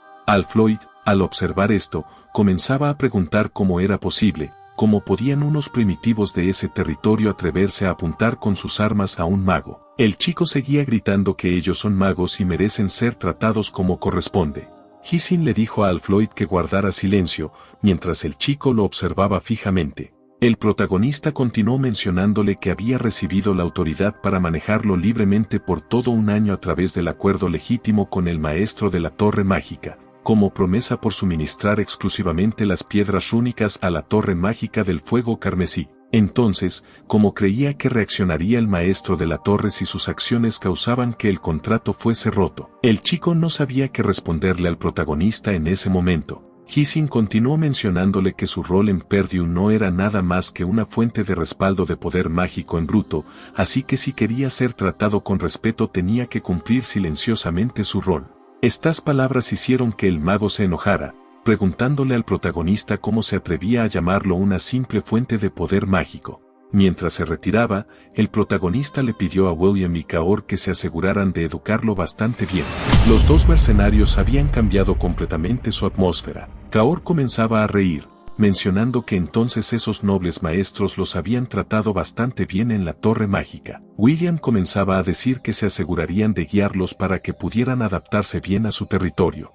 Floyd, al observar esto, comenzaba a preguntar cómo era posible, cómo podían unos primitivos de ese territorio atreverse a apuntar con sus armas a un mago. El chico seguía gritando que ellos son magos y merecen ser tratados como corresponde. Ghislain le dijo a Floyd que guardara silencio, mientras el chico lo observaba fijamente. El protagonista continuó mencionándole que había recibido la autoridad para manejarlo libremente por todo un año a través del acuerdo legítimo con el maestro de la torre mágica, como promesa por suministrar exclusivamente las piedras rúnicas a la torre mágica del fuego carmesí. Entonces, como creía que reaccionaría el maestro de la torre si sus acciones causaban que el contrato fuese roto, el chico no sabía qué responderle al protagonista en ese momento. Hisin continuó mencionándole que su rol en Perdue no era nada más que una fuente de respaldo de poder mágico en bruto, así que si quería ser tratado con respeto tenía que cumplir silenciosamente su rol. Estas palabras hicieron que el mago se enojara, preguntándole al protagonista cómo se atrevía a llamarlo una simple fuente de poder mágico. Mientras se retiraba, el protagonista le pidió a William y Kaor que se aseguraran de educarlo bastante bien. Los dos mercenarios habían cambiado completamente su atmósfera. Kaor comenzaba a reír, mencionando que entonces esos nobles maestros los habían tratado bastante bien en la torre mágica. William comenzaba a decir que se asegurarían de guiarlos para que pudieran adaptarse bien a su territorio.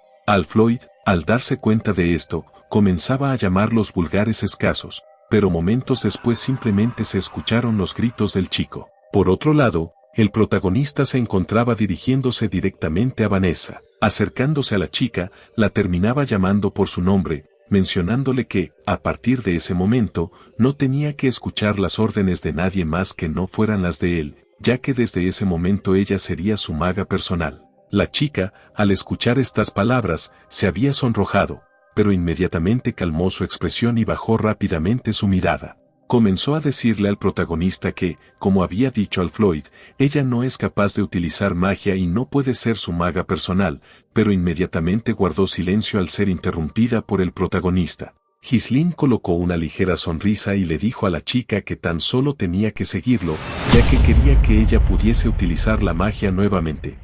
Floyd, al darse cuenta de esto, comenzaba a llamarlos vulgares escasos, pero momentos después simplemente se escucharon los gritos del chico. Por otro lado, el protagonista se encontraba dirigiéndose directamente a Vanessa. Acercándose a la chica, la terminaba llamando por su nombre, mencionándole que, a partir de ese momento, no tenía que escuchar las órdenes de nadie más que no fueran las de él, ya que desde ese momento ella sería su maga personal. La chica, al escuchar estas palabras, se había sonrojado, pero inmediatamente calmó su expresión y bajó rápidamente su mirada. Comenzó a decirle al protagonista que, como había dicho Floyd, ella no es capaz de utilizar magia y no puede ser su maga personal, pero inmediatamente guardó silencio al ser interrumpida por el protagonista. Ghislaine colocó una ligera sonrisa y le dijo a la chica que tan solo tenía que seguirlo, ya que quería que ella pudiese utilizar la magia nuevamente.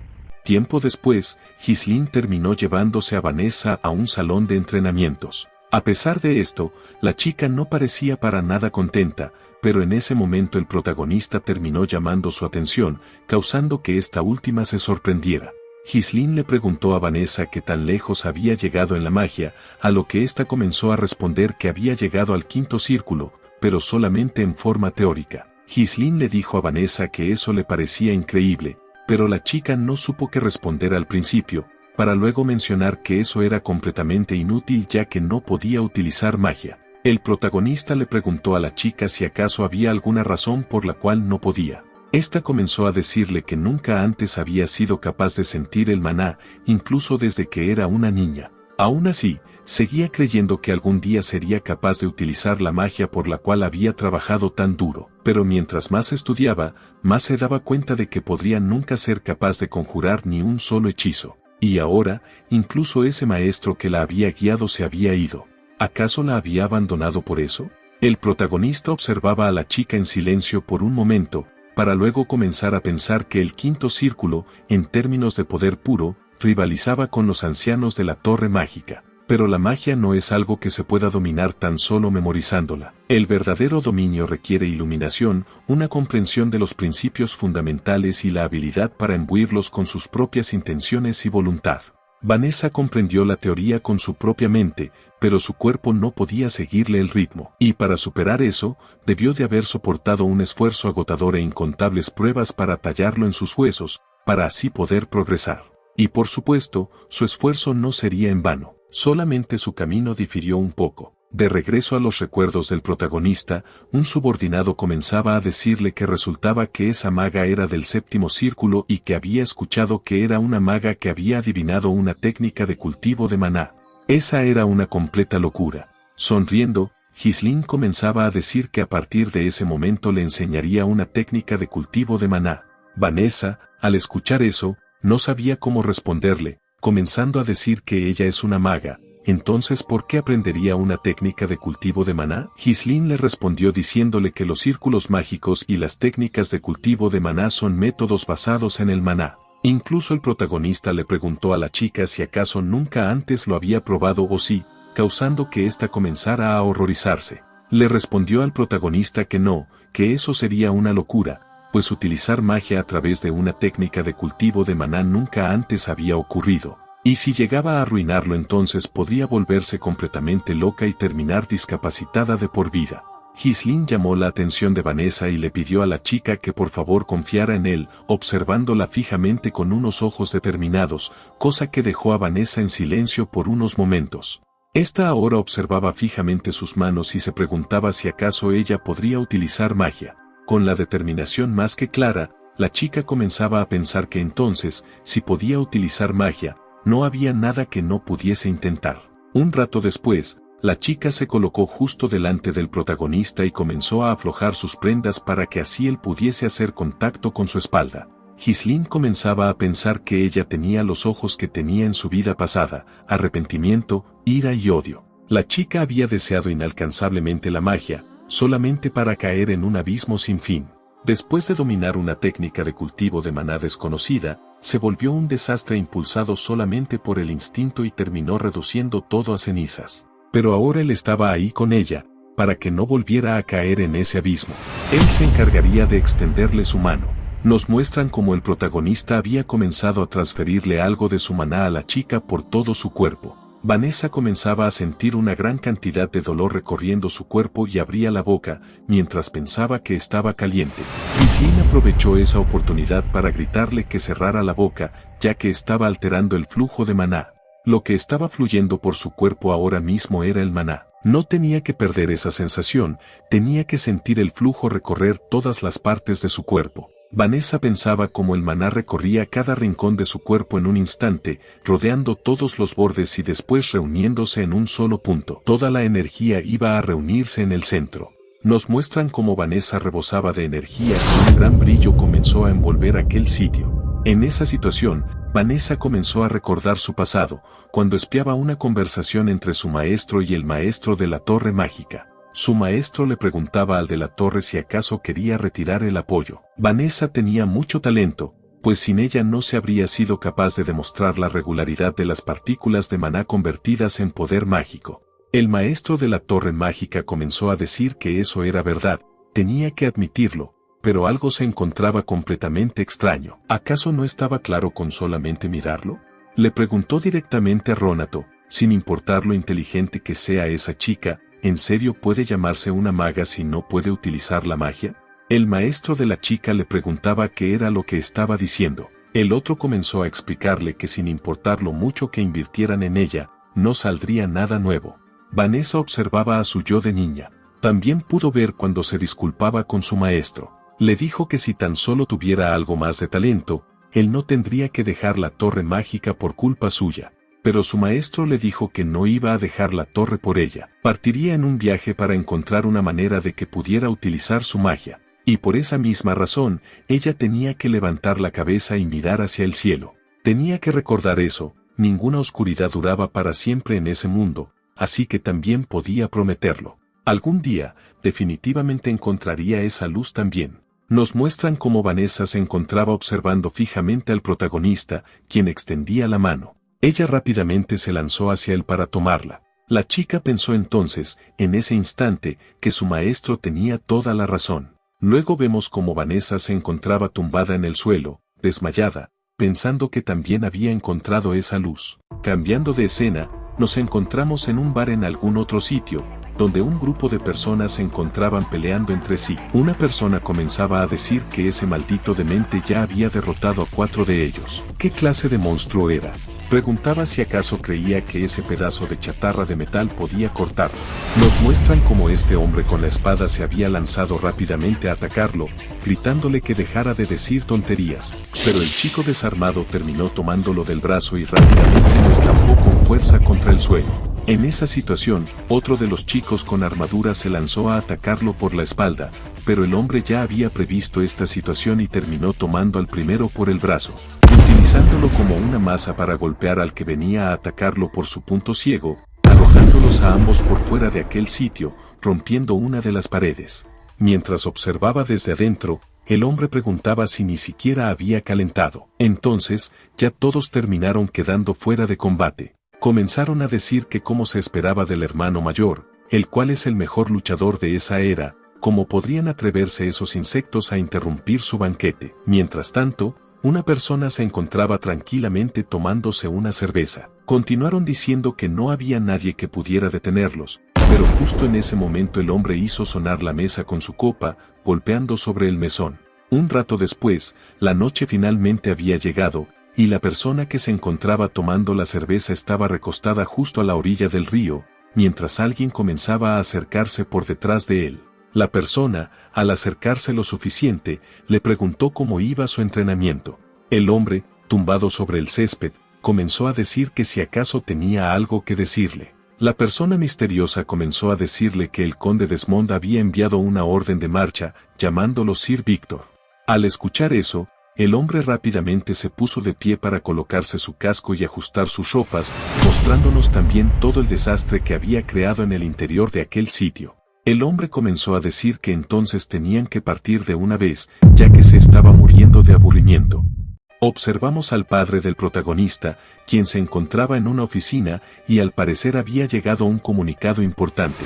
Tiempo después, Ghislaine terminó llevándose a Vanessa a un salón de entrenamientos. A pesar de esto, la chica no parecía para nada contenta, pero en ese momento el protagonista terminó llamando su atención, causando que esta última se sorprendiera. Ghislaine le preguntó a Vanessa qué tan lejos había llegado en la magia, a lo que ésta comenzó a responder que había llegado al quinto círculo, pero solamente en forma teórica. Ghislaine le dijo a Vanessa que eso le parecía increíble, pero la chica no supo qué responder al principio, para luego mencionar que eso era completamente inútil ya que no podía utilizar magia. El protagonista le preguntó a la chica si acaso había alguna razón por la cual no podía. Esta comenzó a decirle que nunca antes había sido capaz de sentir el maná, incluso desde que era una niña. Aún así, seguía creyendo que algún día sería capaz de utilizar la magia por la cual había trabajado tan duro, pero mientras más estudiaba, más se daba cuenta de que podría nunca ser capaz de conjurar ni un solo hechizo. Y ahora, incluso ese maestro que la había guiado se había ido. ¿Acaso la había abandonado por eso? El protagonista observaba a la chica en silencio por un momento, para luego comenzar a pensar que el quinto círculo, en términos de poder puro, rivalizaba con los ancianos de la torre mágica. Pero la magia no es algo que se pueda dominar tan solo memorizándola. El verdadero dominio requiere iluminación, una comprensión de los principios fundamentales y la habilidad para imbuirlos con sus propias intenciones y voluntad. Vanessa comprendió la teoría con su propia mente, pero su cuerpo no podía seguirle el ritmo. Y para superar eso, debió de haber soportado un esfuerzo agotador e incontables pruebas para tallarlo en sus huesos, para así poder progresar. Y por supuesto, su esfuerzo no sería en vano. Solamente su camino difirió un poco. De regreso a los recuerdos del protagonista, un subordinado comenzaba a decirle que resultaba que esa maga era del séptimo círculo y que había escuchado que era una maga que había adivinado una técnica de cultivo de maná. Esa era una completa locura. Sonriendo, Ghislaine comenzaba a decir que a partir de ese momento le enseñaría una técnica de cultivo de maná. Vanessa, al escuchar eso, no sabía cómo responderle, comenzando a decir que ella es una maga. Entonces, ¿por qué aprendería una técnica de cultivo de maná? Ghislaine le respondió diciéndole que los círculos mágicos y las técnicas de cultivo de maná son métodos basados en el maná. Incluso el protagonista le preguntó a la chica si acaso nunca antes lo había probado o sí, causando que ésta comenzara a horrorizarse. Le respondió al protagonista que no, que eso sería una locura, pues utilizar magia a través de una técnica de cultivo de maná nunca antes había ocurrido. Y si llegaba a arruinarlo entonces podría volverse completamente loca y terminar discapacitada de por vida. Ghislaine llamó la atención de Vanessa y le pidió a la chica que por favor confiara en él, observándola fijamente con unos ojos determinados, cosa que dejó a Vanessa en silencio por unos momentos. Esta ahora observaba fijamente sus manos y se preguntaba si acaso ella podría utilizar magia. Con la determinación más que clara, la chica comenzaba a pensar que entonces, si podía utilizar magia, no había nada que no pudiese intentar. Un rato después, la chica se colocó justo delante del protagonista y comenzó a aflojar sus prendas para que así él pudiese hacer contacto con su espalda. Ghislaine comenzaba a pensar que ella tenía los ojos que tenía en su vida pasada, arrepentimiento, ira y odio. La chica había deseado inalcanzablemente la magia, solamente para caer en un abismo sin fin. Después de dominar una técnica de cultivo de maná desconocida, se volvió un desastre impulsado solamente por el instinto y terminó reduciendo todo a cenizas. Pero ahora él estaba ahí con ella, para que no volviera a caer en ese abismo. Él se encargaría de extenderle su mano. Nos muestran cómo el protagonista había comenzado a transferirle algo de su maná a la chica por todo su cuerpo. Vanessa comenzaba a sentir una gran cantidad de dolor recorriendo su cuerpo y abría la boca, mientras pensaba que estaba caliente. Ghislaine aprovechó esa oportunidad para gritarle que cerrara la boca, ya que estaba alterando el flujo de maná. Lo que estaba fluyendo por su cuerpo ahora mismo era el maná. No tenía que perder esa sensación, tenía que sentir el flujo recorrer todas las partes de su cuerpo. Vanessa pensaba cómo el maná recorría cada rincón de su cuerpo en un instante, rodeando todos los bordes y después reuniéndose en un solo punto. Toda la energía iba a reunirse en el centro. Nos muestran cómo Vanessa rebosaba de energía y un gran brillo comenzó a envolver aquel sitio. En esa situación, Vanessa comenzó a recordar su pasado, cuando espiaba una conversación entre su maestro y el maestro de la torre mágica. Su maestro le preguntaba al de la torre si acaso quería retirar el apoyo. Vanessa tenía mucho talento, pues sin ella no se habría sido capaz de demostrar la regularidad de las partículas de maná convertidas en poder mágico. El maestro de la torre mágica comenzó a decir que eso era verdad, tenía que admitirlo, pero algo se encontraba completamente extraño. ¿Acaso no estaba claro con solamente mirarlo? Le preguntó directamente a Rónato, sin importar lo inteligente que sea esa chica, ¿en serio puede llamarse una maga si no puede utilizar la magia? El maestro de la chica le preguntaba qué era lo que estaba diciendo. El otro comenzó a explicarle que sin importar lo mucho que invirtieran en ella, no saldría nada nuevo. Vanessa observaba a su yo de niña. También pudo ver cuando se disculpaba con su maestro. Le dijo que si tan solo tuviera algo más de talento, él no tendría que dejar la torre mágica por culpa suya. Pero su maestro le dijo que no iba a dejar la torre por ella. Partiría en un viaje para encontrar una manera de que pudiera utilizar su magia. Y por esa misma razón, ella tenía que levantar la cabeza y mirar hacia el cielo. Tenía que recordar eso, ninguna oscuridad duraba para siempre en ese mundo, así que también podía prometerlo. Algún día, definitivamente encontraría esa luz también. Nos muestran cómo Vanessa se encontraba observando fijamente al protagonista, quien extendía la mano. Ella rápidamente se lanzó hacia él para tomarla. La chica pensó entonces, en ese instante, que su maestro tenía toda la razón. Luego vemos cómo Vanessa se encontraba tumbada en el suelo, desmayada, pensando que también había encontrado esa luz. Cambiando de escena, nos encontramos en un bar en algún otro sitio, donde un grupo de personas se encontraban peleando entre sí. Una persona comenzaba a decir que ese maldito demente ya había derrotado a 4 de ellos. ¿Qué clase de monstruo era? Preguntaba si acaso creía que ese pedazo de chatarra de metal podía cortarlo. Nos muestran cómo este hombre con la espada se había lanzado rápidamente a atacarlo, gritándole que dejara de decir tonterías, pero el chico desarmado terminó tomándolo del brazo y rápidamente lo estampó con fuerza contra el suelo. En esa situación, otro de los chicos con armadura se lanzó a atacarlo por la espalda, pero el hombre ya había previsto esta situación y terminó tomando al primero por el brazo, utilizándolo como una masa para golpear al que venía a atacarlo por su punto ciego, arrojándolos a ambos por fuera de aquel sitio, rompiendo una de las paredes. Mientras observaba desde adentro, el hombre preguntaba si ni siquiera había calentado. Entonces, ya todos terminaron quedando fuera de combate. Comenzaron a decir que como se esperaba del hermano mayor, el cual es el mejor luchador de esa era, cómo podrían atreverse esos insectos a interrumpir su banquete. Mientras tanto, una persona se encontraba tranquilamente tomándose una cerveza. Continuaron diciendo que no había nadie que pudiera detenerlos, pero Pero justo en ese momento el hombre hizo sonar la mesa con su copa, golpeando sobre el mesón. Un rato después, la noche finalmente había llegado, y la persona que se encontraba tomando la cerveza estaba recostada justo a la orilla del río, mientras alguien comenzaba a acercarse por detrás de él. La persona, al acercarse lo suficiente, le preguntó cómo iba su entrenamiento. El hombre, tumbado sobre el césped, comenzó a decir que si acaso tenía algo que decirle. La persona misteriosa comenzó a decirle que el conde Desmond había enviado una orden de marcha, llamándolo Sir Víctor. Al escuchar eso, el hombre rápidamente se puso de pie para colocarse su casco y ajustar sus ropas, mostrándonos también todo el desastre que había creado en el interior de aquel sitio. El hombre comenzó a decir que entonces tenían que partir de una vez, ya que se estaba muriendo de aburrimiento. Observamos al padre del protagonista, quien se encontraba en una oficina y al parecer había llegado un comunicado importante.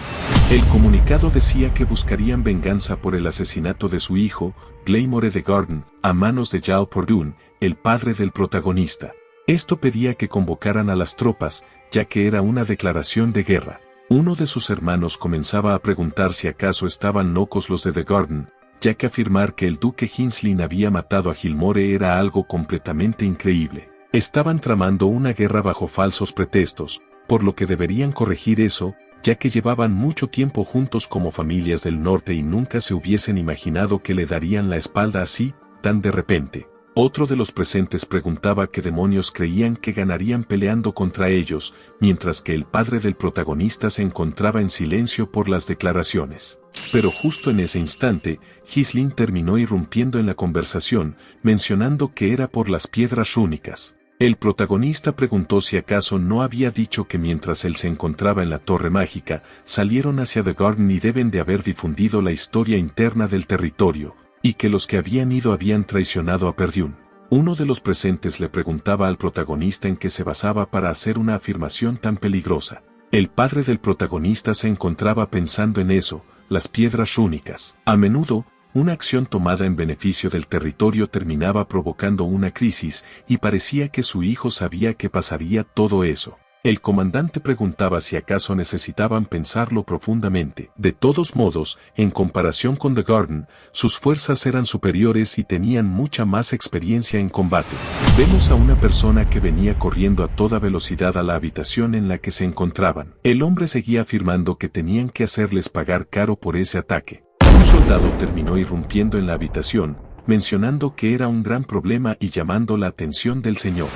El comunicado decía que buscarían venganza por el asesinato de su hijo, Glamour de Gordon, a manos de Jarl Pordun, el padre del protagonista. Esto pedía que convocaran a las tropas, ya que era una declaración de guerra. Uno de sus hermanos comenzaba a preguntar si acaso estaban locos los de Gordon, ya que afirmar que el duque Hinslin había matado a Gilmore era algo completamente increíble. Estaban tramando una guerra bajo falsos pretextos, por lo que deberían corregir eso, ya que llevaban mucho tiempo juntos como familias del norte y nunca se hubiesen imaginado que le darían la espalda así, tan de repente. Otro de los presentes preguntaba qué demonios creían que ganarían peleando contra ellos, mientras que el padre del protagonista se encontraba en silencio por las declaraciones. Pero justo en ese instante, Ghislain terminó irrumpiendo en la conversación, mencionando que era por las piedras rúnicas. El protagonista preguntó si acaso no había dicho que mientras él se encontraba en la Torre Mágica, salieron hacia The Garden y deben de haber difundido la historia interna del territorio, y que los que habían ido habían traicionado a Perdún. Uno de los presentes le preguntaba al protagonista en qué se basaba para hacer una afirmación tan peligrosa. El padre del protagonista se encontraba pensando en eso, las piedras rúnicas. A menudo, una acción tomada en beneficio del territorio terminaba provocando una crisis, y parecía que su hijo sabía que pasaría todo eso. El comandante preguntaba si acaso necesitaban pensarlo profundamente. De todos modos, en comparación con The Garden, sus fuerzas eran superiores y tenían mucha más experiencia en combate. Vemos a una persona que venía corriendo a toda velocidad a la habitación en la que se encontraban. El hombre seguía afirmando que tenían que hacerles pagar caro por ese ataque. Un soldado terminó irrumpiendo en la habitación, mencionando que era un gran problema y llamando la atención del señor.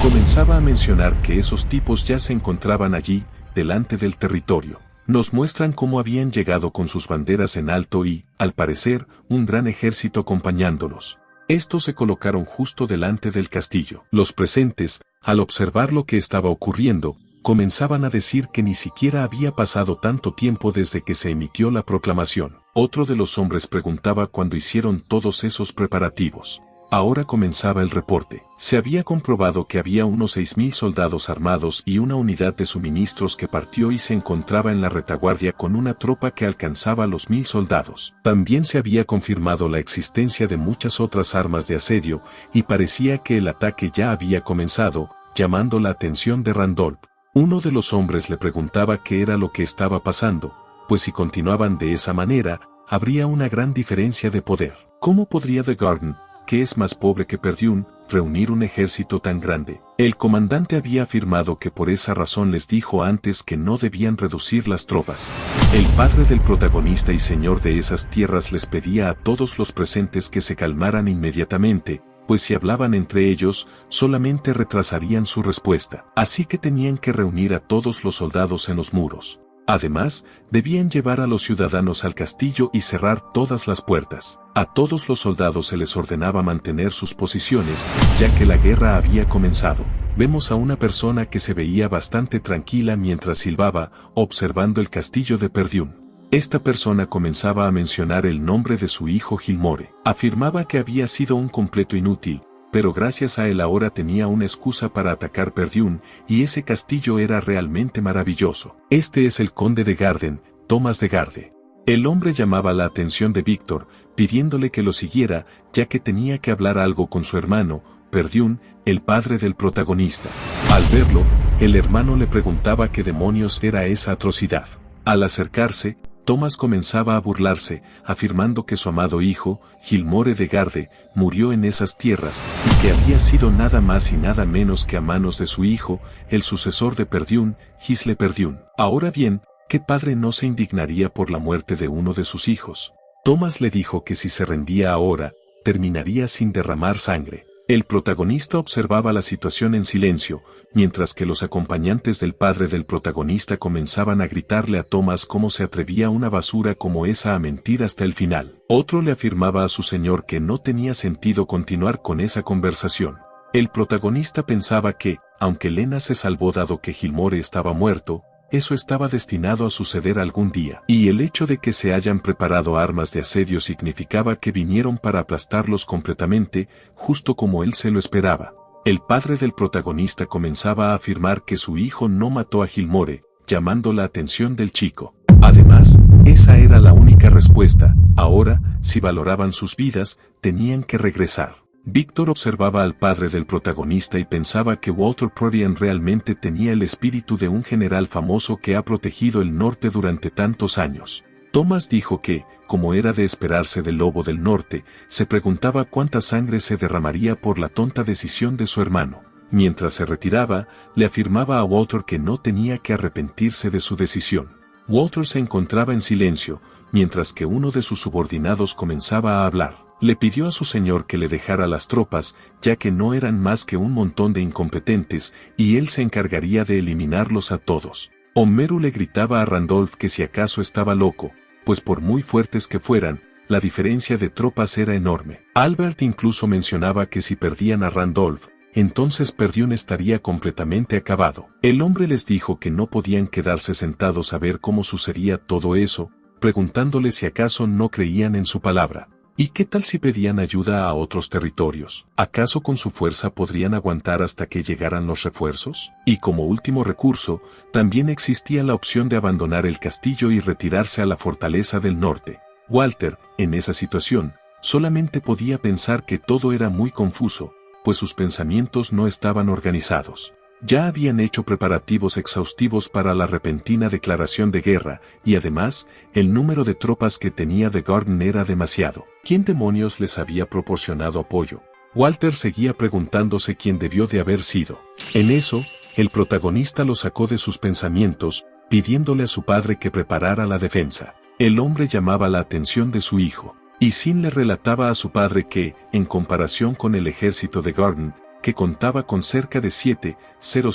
Comenzaba a mencionar que esos tipos ya se encontraban allí, delante del territorio. Nos muestran cómo habían llegado con sus banderas en alto y, al parecer, un gran ejército acompañándolos. Estos se colocaron justo delante del castillo. Los presentes, al observar lo que estaba ocurriendo, comenzaban a decir que ni siquiera había pasado tanto tiempo desde que se emitió la proclamación. Otro de los hombres preguntaba cuándo hicieron todos esos preparativos. Ahora comenzaba el reporte. Se había comprobado que había unos 6.000 soldados armados y una unidad de suministros que partió y se encontraba en la retaguardia con una tropa que alcanzaba los 1.000 soldados. También se había confirmado la existencia de muchas otras armas de asedio y parecía que el ataque ya había comenzado, llamando la atención de Randolph. Uno de los hombres le preguntaba qué era lo que estaba pasando, pues si continuaban de esa manera, habría una gran diferencia de poder. ¿Cómo podría The Garden, que es más pobre que Perdún, reunir un ejército tan grande? El comandante había afirmado que por esa razón les dijo antes que no debían reducir las tropas. El padre del protagonista y señor de esas tierras les pedía a todos los presentes que se calmaran inmediatamente, pues si hablaban entre ellos, solamente retrasarían su respuesta. Así que tenían que reunir a todos los soldados en los muros. Además, debían llevar a los ciudadanos al castillo y cerrar todas las puertas. A todos los soldados se les ordenaba mantener sus posiciones, ya que la guerra había comenzado. Vemos a una persona que se veía bastante tranquila mientras silbaba, observando el castillo de Perdún. Esta persona comenzaba a mencionar el nombre de su hijo Gilmore. Afirmaba que había sido un completo inútil, pero gracias a él ahora tenía una excusa para atacar Perdún, y ese castillo era realmente maravilloso. Este es el conde de Garden, Thomas de Garde. El hombre llamaba la atención de Víctor, pidiéndole que lo siguiera, ya que tenía que hablar algo con su hermano, Perdún, el padre del protagonista. Al verlo, el hermano le preguntaba qué demonios era esa atrocidad. Al acercarse, Thomas comenzaba a burlarse, afirmando que su amado hijo, Gilmore de Garde, murió en esas tierras, y que había sido nada más y nada menos que a manos de su hijo, el sucesor de Perdún, Gis le Perdún. Ahora bien, ¿qué padre no se indignaría por la muerte de uno de sus hijos? Thomas le dijo que si se rendía ahora, terminaría sin derramar sangre. El protagonista observaba la situación en silencio, mientras que los acompañantes del padre del protagonista comenzaban a gritarle a Thomas cómo se atrevía una basura como esa a mentir hasta el final. Otro le afirmaba a su señor que no tenía sentido continuar con esa conversación. El protagonista pensaba que, aunque Lena se salvó dado que Gilmore estaba muerto, eso estaba destinado a suceder algún día, y el hecho de que se hayan preparado armas de asedio significaba que vinieron para aplastarlos completamente, justo como él se lo esperaba. El padre del protagonista comenzaba a afirmar que su hijo no mató a Gilmore, llamando la atención del chico. Además, esa era la única respuesta. Ahora, si valoraban sus vidas, tenían que regresar. Víctor observaba al padre del protagonista y pensaba que Walter Prodian realmente tenía el espíritu de un general famoso que ha protegido el norte durante tantos años. Thomas dijo que, como era de esperarse del lobo del norte, se preguntaba cuánta sangre se derramaría por la tonta decisión de su hermano. Mientras se retiraba, le afirmaba a Walter que no tenía que arrepentirse de su decisión. Walter se encontraba en silencio, mientras que uno de sus subordinados comenzaba a hablar. Le pidió a su señor que le dejara las tropas, ya que no eran más que un montón de incompetentes, y él se encargaría de eliminarlos a todos. Homeru le gritaba a Randolph que si acaso estaba loco, pues por muy fuertes que fueran, la diferencia de tropas era enorme. Albert incluso mencionaba que si perdían a Randolph, entonces Perdún estaría completamente acabado. El hombre les dijo que no podían quedarse sentados a ver cómo sucedía todo eso, preguntándole si acaso no creían en su palabra. ¿Y qué tal si pedían ayuda a otros territorios? ¿Acaso con su fuerza podrían aguantar hasta que llegaran los refuerzos? Y como último recurso, también existía la opción de abandonar el castillo y retirarse a la fortaleza del norte. Walter, en esa situación, solamente podía pensar que todo era muy confuso, pues sus pensamientos no estaban organizados. Ya habían hecho preparativos exhaustivos para la repentina declaración de guerra, y además, el número de tropas que tenía The Garden era demasiado. ¿Quién demonios les había proporcionado apoyo? Walter seguía preguntándose quién debió de haber sido. En eso, el protagonista lo sacó de sus pensamientos, pidiéndole a su padre que preparara la defensa. El hombre llamaba la atención de su hijo, y Sin le relataba a su padre que, en comparación con el ejército de Garden, que contaba con cerca de 7,000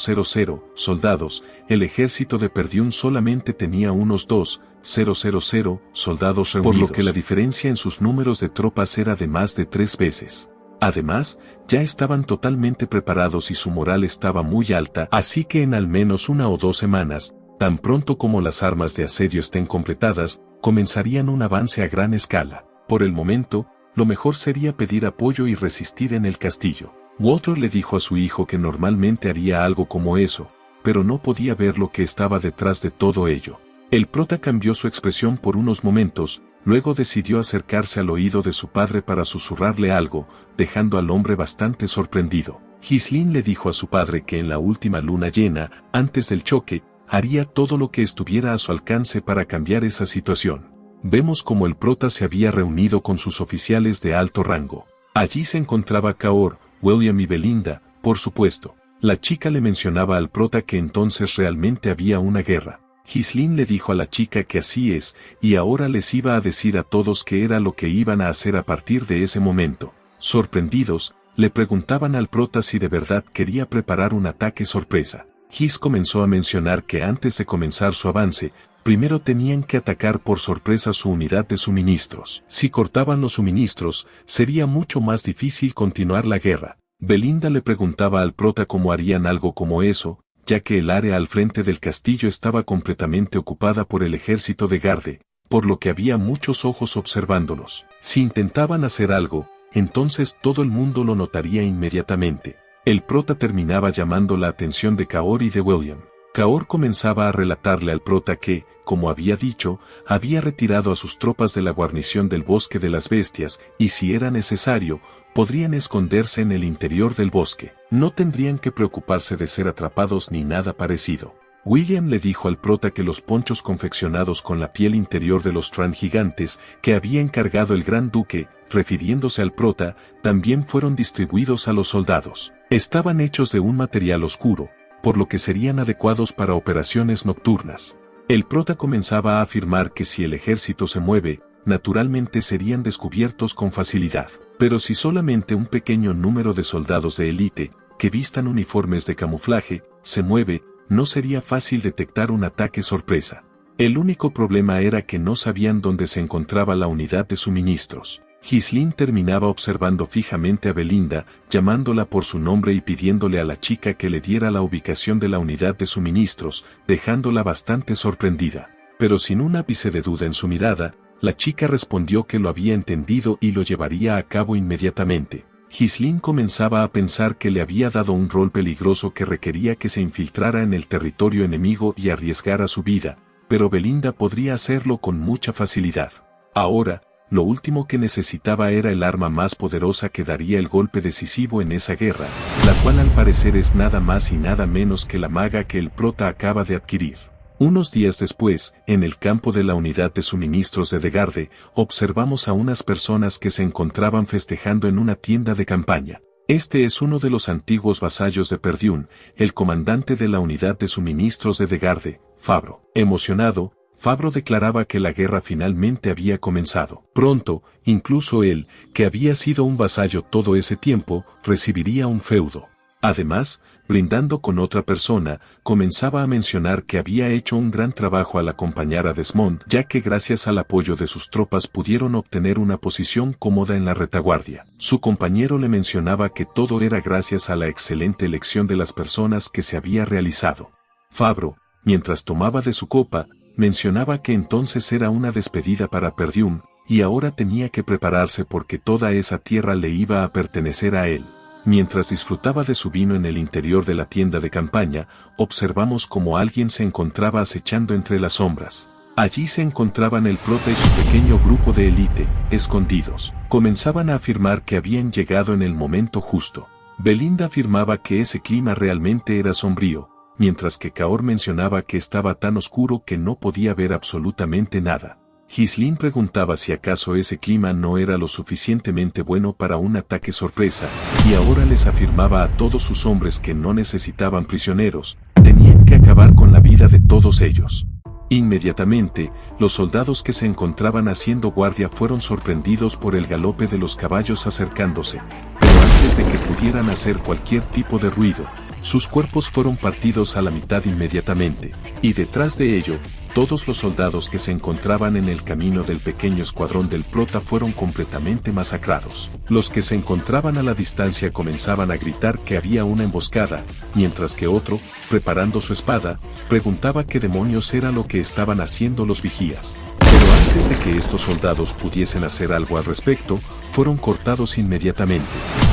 soldados, el ejército de Perdún solamente tenía unos 2,000 soldados reunidos, por lo que la diferencia en sus números de tropas era de más de 3 veces. Además, ya estaban totalmente preparados y su moral estaba muy alta, así que en al menos 1 o 2 semanas, tan pronto como las armas de asedio estén completadas, comenzarían un avance a gran escala. Por el momento, lo mejor sería pedir apoyo y resistir en el castillo. Walter le dijo a su hijo que normalmente haría algo como eso, pero no podía ver lo que estaba detrás de todo ello. El prota cambió su expresión por unos momentos, luego decidió acercarse al oído de su padre para susurrarle algo, dejando al hombre bastante sorprendido. Ghislaine le dijo a su padre que en la última luna llena, antes del choque, haría todo lo que estuviera a su alcance para cambiar esa situación. Vemos cómo el prota se había reunido con sus oficiales de alto rango. Allí se encontraba Kaor, William y Belinda, por supuesto. La chica le mencionaba al prota que entonces realmente había una guerra. Ghislaine le dijo a la chica que así es, y ahora les iba a decir a todos qué era lo que iban a hacer a partir de ese momento. Sorprendidos, le preguntaban al prota si de verdad quería preparar un ataque sorpresa. Gis comenzó a mencionar que antes de comenzar su avance, primero tenían que atacar por sorpresa su unidad de suministros. Si cortaban los suministros, sería mucho más difícil continuar la guerra. Belinda le preguntaba al prota cómo harían algo como eso, ya que el área al frente del castillo estaba completamente ocupada por el ejército de Garde, por lo que había muchos ojos observándolos. Si intentaban hacer algo, entonces todo el mundo lo notaría inmediatamente. El prota terminaba llamando la atención de Kaor y de William. Kaor comenzaba a relatarle al prota que, como había dicho, había retirado a sus tropas de la guarnición del bosque de las bestias, y si era necesario, podrían esconderse en el interior del bosque. No tendrían que preocuparse de ser atrapados ni nada parecido. William le dijo al prota que los ponchos confeccionados con la piel interior de los Tran gigantes que había encargado el Gran Duque, refiriéndose al prota, también fueron distribuidos a los soldados. Estaban hechos de un material oscuro, por lo que serían adecuados para operaciones nocturnas. El prota comenzaba a afirmar que si el ejército se mueve, naturalmente serían descubiertos con facilidad. Pero si solamente un pequeño número de soldados de élite, que vistan uniformes de camuflaje, se mueve, no sería fácil detectar un ataque sorpresa. El único problema era que no sabían dónde se encontraba la unidad de suministros. Ghislaine terminaba observando fijamente a Belinda, llamándola por su nombre y pidiéndole a la chica que le diera la ubicación de la unidad de suministros, dejándola bastante sorprendida. Pero sin un ápice de duda en su mirada, la chica respondió que lo había entendido y lo llevaría a cabo inmediatamente. Ghislaine comenzaba a pensar que le había dado un rol peligroso que requería que se infiltrara en el territorio enemigo y arriesgara su vida, pero Belinda podría hacerlo con mucha facilidad. Ahora, lo último que necesitaba era el arma más poderosa que daría el golpe decisivo en esa guerra, la cual al parecer es nada más y nada menos que la maga que el prota acaba de adquirir. Unos días después, en el campo de la unidad de suministros de Degarde, observamos a unas personas que se encontraban festejando en una tienda de campaña. Este es uno de los antiguos vasallos de Perdiún, el comandante de la unidad de suministros de Degarde, Fabro. Emocionado, Fabro declaraba que la guerra finalmente había comenzado. Pronto, incluso él, que había sido un vasallo todo ese tiempo, recibiría un feudo. Además, brindando con otra persona, comenzaba a mencionar que había hecho un gran trabajo al acompañar a Desmond, ya que gracias al apoyo de sus tropas pudieron obtener una posición cómoda en la retaguardia. Su compañero le mencionaba que todo era gracias a la excelente elección de las personas que se había realizado. Fabro, mientras tomaba de su copa, mencionaba que entonces era una despedida para Perdiún, y ahora tenía que prepararse porque toda esa tierra le iba a pertenecer a él. Mientras disfrutaba de su vino en el interior de la tienda de campaña, observamos cómo alguien se encontraba acechando entre las sombras. Allí se encontraban el prota y su pequeño grupo de élite, escondidos. Comenzaban a afirmar que habían llegado en el momento justo. Belinda afirmaba que ese clima realmente era sombrío, mientras que Kaor mencionaba que estaba tan oscuro que no podía ver absolutamente nada. Ghislaine preguntaba si acaso ese clima no era lo suficientemente bueno para un ataque sorpresa, y ahora les afirmaba a todos sus hombres que no necesitaban prisioneros, tenían que acabar con la vida de todos ellos. Inmediatamente, los soldados que se encontraban haciendo guardia fueron sorprendidos por el galope de los caballos acercándose, pero antes de que pudieran hacer cualquier tipo de ruido, sus cuerpos fueron partidos a la mitad inmediatamente, y detrás de ello, todos los soldados que se encontraban en el camino del pequeño escuadrón del prota fueron completamente masacrados. Los que se encontraban a la distancia comenzaban a gritar que había una emboscada, mientras que otro, preparando su espada, preguntaba qué demonios era lo que estaban haciendo los vigías. Pero antes de que estos soldados pudiesen hacer algo al respecto, fueron cortados inmediatamente.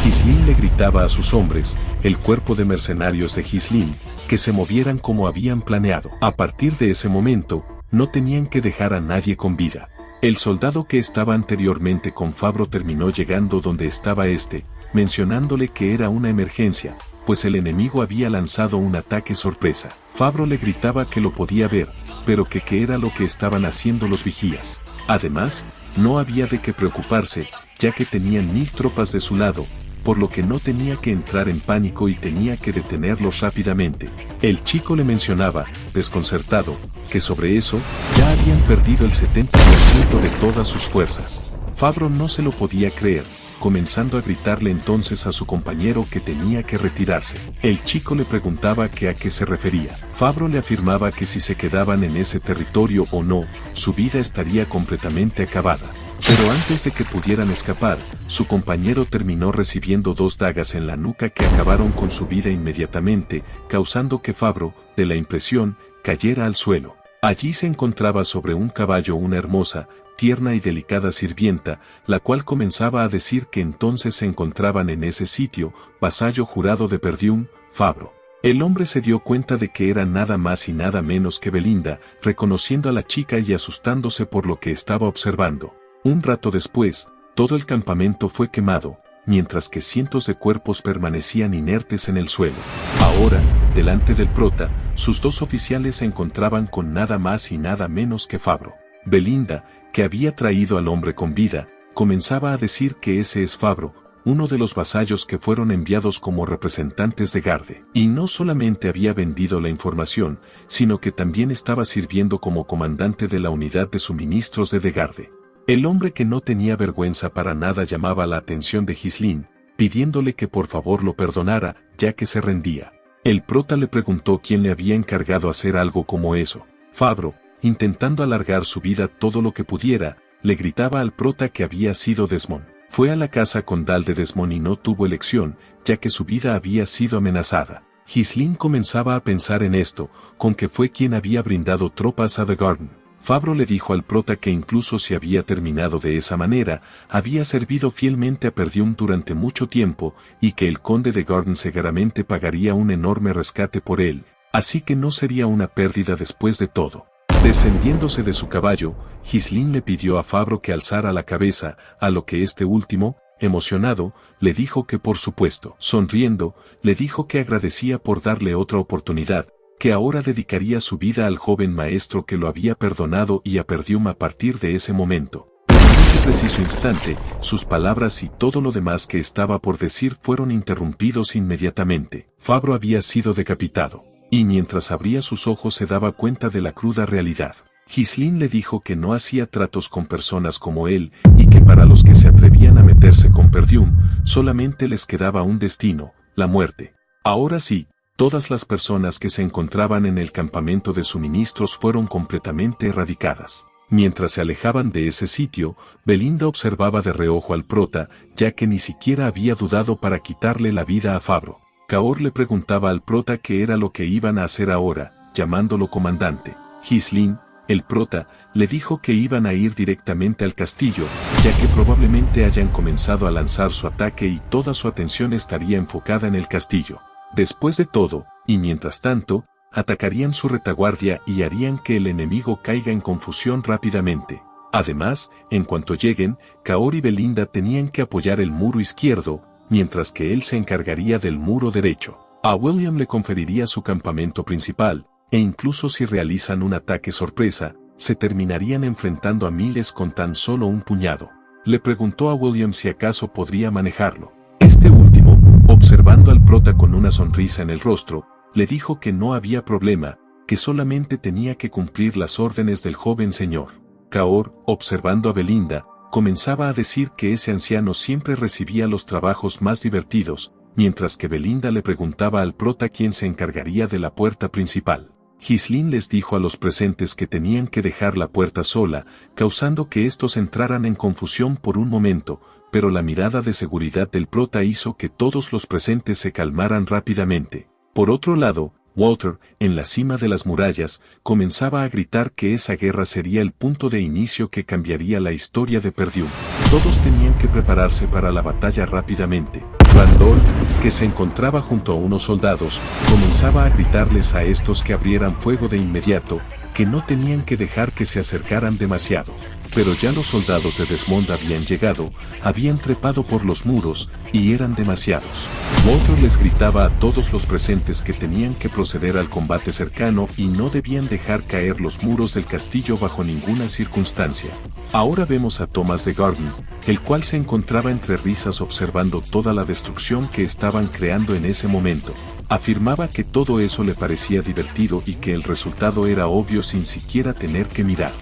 Ghislaine le gritaba a sus hombres, el cuerpo de mercenarios de Ghislaine, que se movieran como habían planeado. A partir de ese momento, no tenían que dejar a nadie con vida. El soldado que estaba anteriormente con Fabro terminó llegando donde estaba este, mencionándole que era una emergencia, pues el enemigo había lanzado un ataque sorpresa. Fabro le gritaba que lo podía ver, pero que qué era lo que estaban haciendo los vigías. Además, no había de qué preocuparse, ya que tenían 1000 tropas de su lado, por lo que no tenía que entrar en pánico y tenía que detenerlos rápidamente. El chico le mencionaba, desconcertado, que sobre eso, ya habían perdido el 70% de todas sus fuerzas. Fabro no se lo podía creer, comenzando a gritarle entonces a su compañero que tenía que retirarse. El chico le preguntaba que a qué se refería. Fabro le afirmaba que si se quedaban en ese territorio o no, su vida estaría completamente acabada. Pero antes de que pudieran escapar, su compañero terminó recibiendo 2 dagas en la nuca que acabaron con su vida inmediatamente, causando que Fabro, de la impresión, cayera al suelo. Allí se encontraba sobre un caballo una hermosa, tierna y delicada sirvienta, la cual comenzaba a decir que entonces se encontraban en ese sitio, vasallo jurado de Perdiún, Fabro. El hombre se dio cuenta de que era nada más y nada menos que Belinda, reconociendo a la chica y asustándose por lo que estaba observando. Un rato después, todo el campamento fue quemado, mientras que cientos de cuerpos permanecían inertes en el suelo. Ahora, delante del prota, sus dos oficiales se encontraban con nada más y nada menos que Fabro. Belinda, que había traído al hombre con vida, comenzaba a decir que ese es Fabro, uno de los vasallos que fueron enviados como representantes de Garde. Y no solamente había vendido la información, sino que también estaba sirviendo como comandante de la unidad de suministros de Garde. El hombre que no tenía vergüenza para nada llamaba la atención de Ghislaine, pidiéndole que por favor lo perdonara, ya que se rendía. El prota le preguntó quién le había encargado hacer algo como eso. Fabro, intentando alargar su vida todo lo que pudiera, le gritaba al prota que había sido Desmond. Fue a la casa condal de Desmond y no tuvo elección, ya que su vida había sido amenazada. Ghislaine comenzaba a pensar en esto, con que fue quien había brindado tropas a The Garden. Fabro le dijo al prota que incluso si había terminado de esa manera, había servido fielmente a Perdium durante mucho tiempo, y que el conde de Garden seguramente pagaría un enorme rescate por él, así que no sería una pérdida después de todo. Descendiéndose de su caballo, Ghislaine le pidió a Fabro que alzara la cabeza, a lo que este último, emocionado, le dijo que por supuesto. Sonriendo, le dijo que agradecía por darle otra oportunidad, que ahora dedicaría su vida al joven maestro que lo había perdonado y a Perdium a partir de ese momento. En ese preciso instante, sus palabras y todo lo demás que estaba por decir fueron interrumpidos inmediatamente. Fabro había sido decapitado. Y mientras abría sus ojos se daba cuenta de la cruda realidad. Ghislaine le dijo que no hacía tratos con personas como él, y que para los que se atrevían a meterse con Perdium, solamente les quedaba un destino, la muerte. Ahora sí, todas las personas que se encontraban en el campamento de suministros fueron completamente erradicadas. Mientras se alejaban de ese sitio, Belinda observaba de reojo al prota, ya que ni siquiera había dudado para quitarle la vida a Fabro. Kaor le preguntaba al prota qué era lo que iban a hacer ahora, llamándolo comandante. Ghislaine, el prota, le dijo que iban a ir directamente al castillo, ya que probablemente hayan comenzado a lanzar su ataque y toda su atención estaría enfocada en el castillo. Después de todo, y mientras tanto, atacarían su retaguardia y harían que el enemigo caiga en confusión rápidamente. Además, en cuanto lleguen, Kaor y Belinda tenían que apoyar el muro izquierdo, mientras que él se encargaría del muro derecho. A William le conferiría su campamento principal, e incluso si realizan un ataque sorpresa, se terminarían enfrentando a miles con tan solo un puñado. Le preguntó a William si acaso podría manejarlo. Este último, observando al prota con una sonrisa en el rostro, le dijo que no había problema, que solamente tenía que cumplir las órdenes del joven señor. Kaor, observando a Belinda, comenzaba a decir que ese anciano siempre recibía los trabajos más divertidos, mientras que Belinda le preguntaba al prota quién se encargaría de la puerta principal. Ghislaine les dijo a los presentes que tenían que dejar la puerta sola, causando que estos entraran en confusión por un momento, pero la mirada de seguridad del prota hizo que todos los presentes se calmaran rápidamente. Por otro lado, Walter, en la cima de las murallas, comenzaba a gritar que esa guerra sería el punto de inicio que cambiaría la historia de Perdium. Todos tenían que prepararse para la batalla rápidamente. Randolph, que se encontraba junto a unos soldados, comenzaba a gritarles a estos que abrieran fuego de inmediato, que no tenían que dejar que se acercaran demasiado. Pero ya los soldados de Desmond habían llegado, habían trepado por los muros, y eran demasiados. Walter les gritaba a todos los presentes que tenían que proceder al combate cercano y no debían dejar caer los muros del castillo bajo ninguna circunstancia. Ahora vemos a Thomas de Garden, el cual se encontraba entre risas observando toda la destrucción que estaban creando en ese momento. Afirmaba que todo eso le parecía divertido y que el resultado era obvio sin siquiera tener que mirar.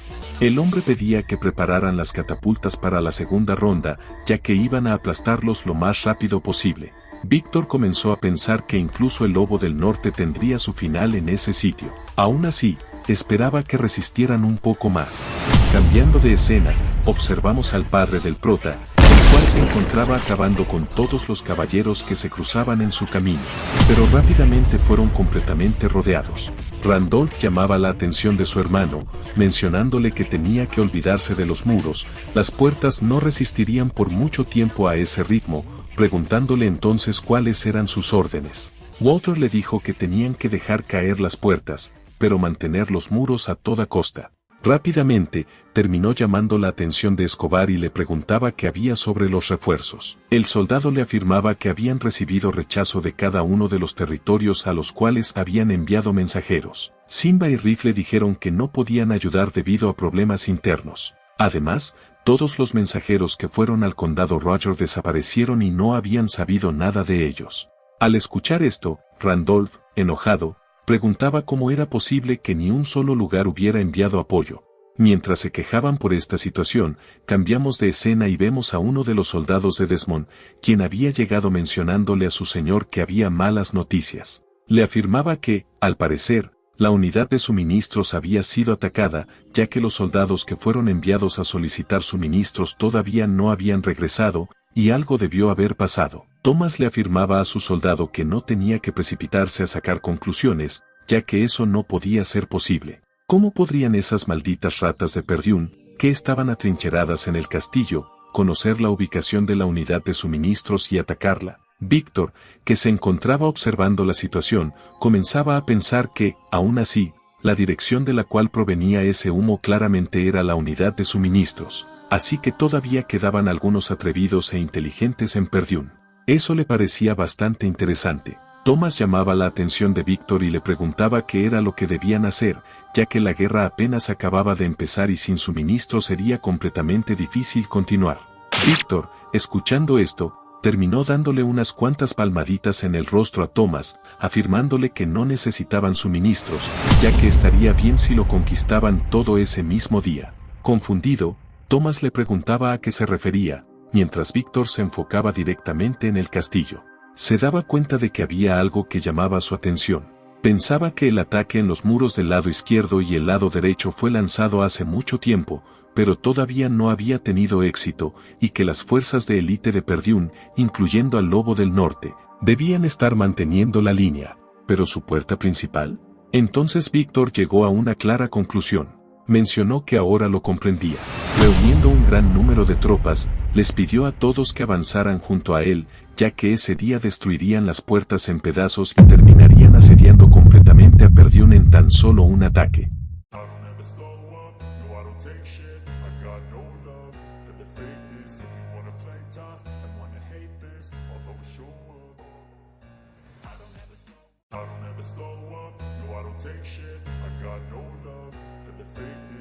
El hombre pedía que prepararan las catapultas para la segunda ronda, ya que iban a aplastarlos lo más rápido posible. Víctor comenzó a pensar que incluso el Lobo del Norte tendría su final en ese sitio. Aún así, esperaba que resistieran un poco más. Cambiando de escena, observamos al padre del prota, el cual se encontraba acabando con todos los caballeros que se cruzaban en su camino, pero rápidamente fueron completamente rodeados. Randolph llamaba la atención de su hermano, mencionándole que tenía que olvidarse de los muros, las puertas no resistirían por mucho tiempo a ese ritmo, preguntándole entonces cuáles eran sus órdenes. Walter le dijo que tenían que dejar caer las puertas, pero mantener los muros a toda costa. Rápidamente, terminó llamando la atención de Escobar y le preguntaba qué había sobre los refuerzos. El soldado le afirmaba que habían recibido rechazo de cada uno de los territorios a los cuales habían enviado mensajeros. Simba y Rifle dijeron que no podían ayudar debido a problemas internos. Además, todos los mensajeros que fueron al condado Roger desaparecieron y no habían sabido nada de ellos. Al escuchar esto, Randolph, enojado, preguntaba cómo era posible que ni un solo lugar hubiera enviado apoyo. Mientras se quejaban por esta situación, cambiamos de escena y vemos a uno de los soldados de Desmond, quien había llegado mencionándole a su señor que había malas noticias. Le afirmaba que, al parecer, la unidad de suministros había sido atacada, ya que los soldados que fueron enviados a solicitar suministros todavía no habían regresado, y algo debió haber pasado. Thomas le afirmaba a su soldado que no tenía que precipitarse a sacar conclusiones, ya que eso no podía ser posible. ¿Cómo podrían esas malditas ratas de Perdún, que estaban atrincheradas en el castillo, conocer la ubicación de la unidad de suministros y atacarla? Víctor, que se encontraba observando la situación, comenzaba a pensar que, aún así, la dirección de la cual provenía ese humo claramente era la unidad de suministros. Así que todavía quedaban algunos atrevidos e inteligentes en Perdún. Eso le parecía bastante interesante. Thomas llamaba la atención de Víctor y le preguntaba qué era lo que debían hacer, ya que la guerra apenas acababa de empezar y sin suministro sería completamente difícil continuar. Víctor, escuchando esto, terminó dándole unas cuantas palmaditas en el rostro a Thomas, afirmándole que no necesitaban suministros, ya que estaría bien si lo conquistaban todo ese mismo día. Confundido, Thomas le preguntaba a qué se refería, mientras Víctor se enfocaba directamente en el castillo. Se daba cuenta de que había algo que llamaba su atención. Pensaba que el ataque en los muros del lado izquierdo y el lado derecho fue lanzado hace mucho tiempo, pero todavía no había tenido éxito, y que las fuerzas de élite de Perdún, incluyendo al Lobo del Norte, debían estar manteniendo la línea. ¿Pero su puerta principal? Entonces Víctor llegó a una clara conclusión. Mencionó que ahora lo comprendía. Reuniendo un gran número de tropas, les pidió a todos que avanzaran junto a él, ya que ese día destruirían las puertas en pedazos y terminarían asediando completamente a Perdún en tan solo un ataque.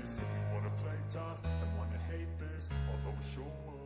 If you wanna play tough and wanna hate this, I'll always show up.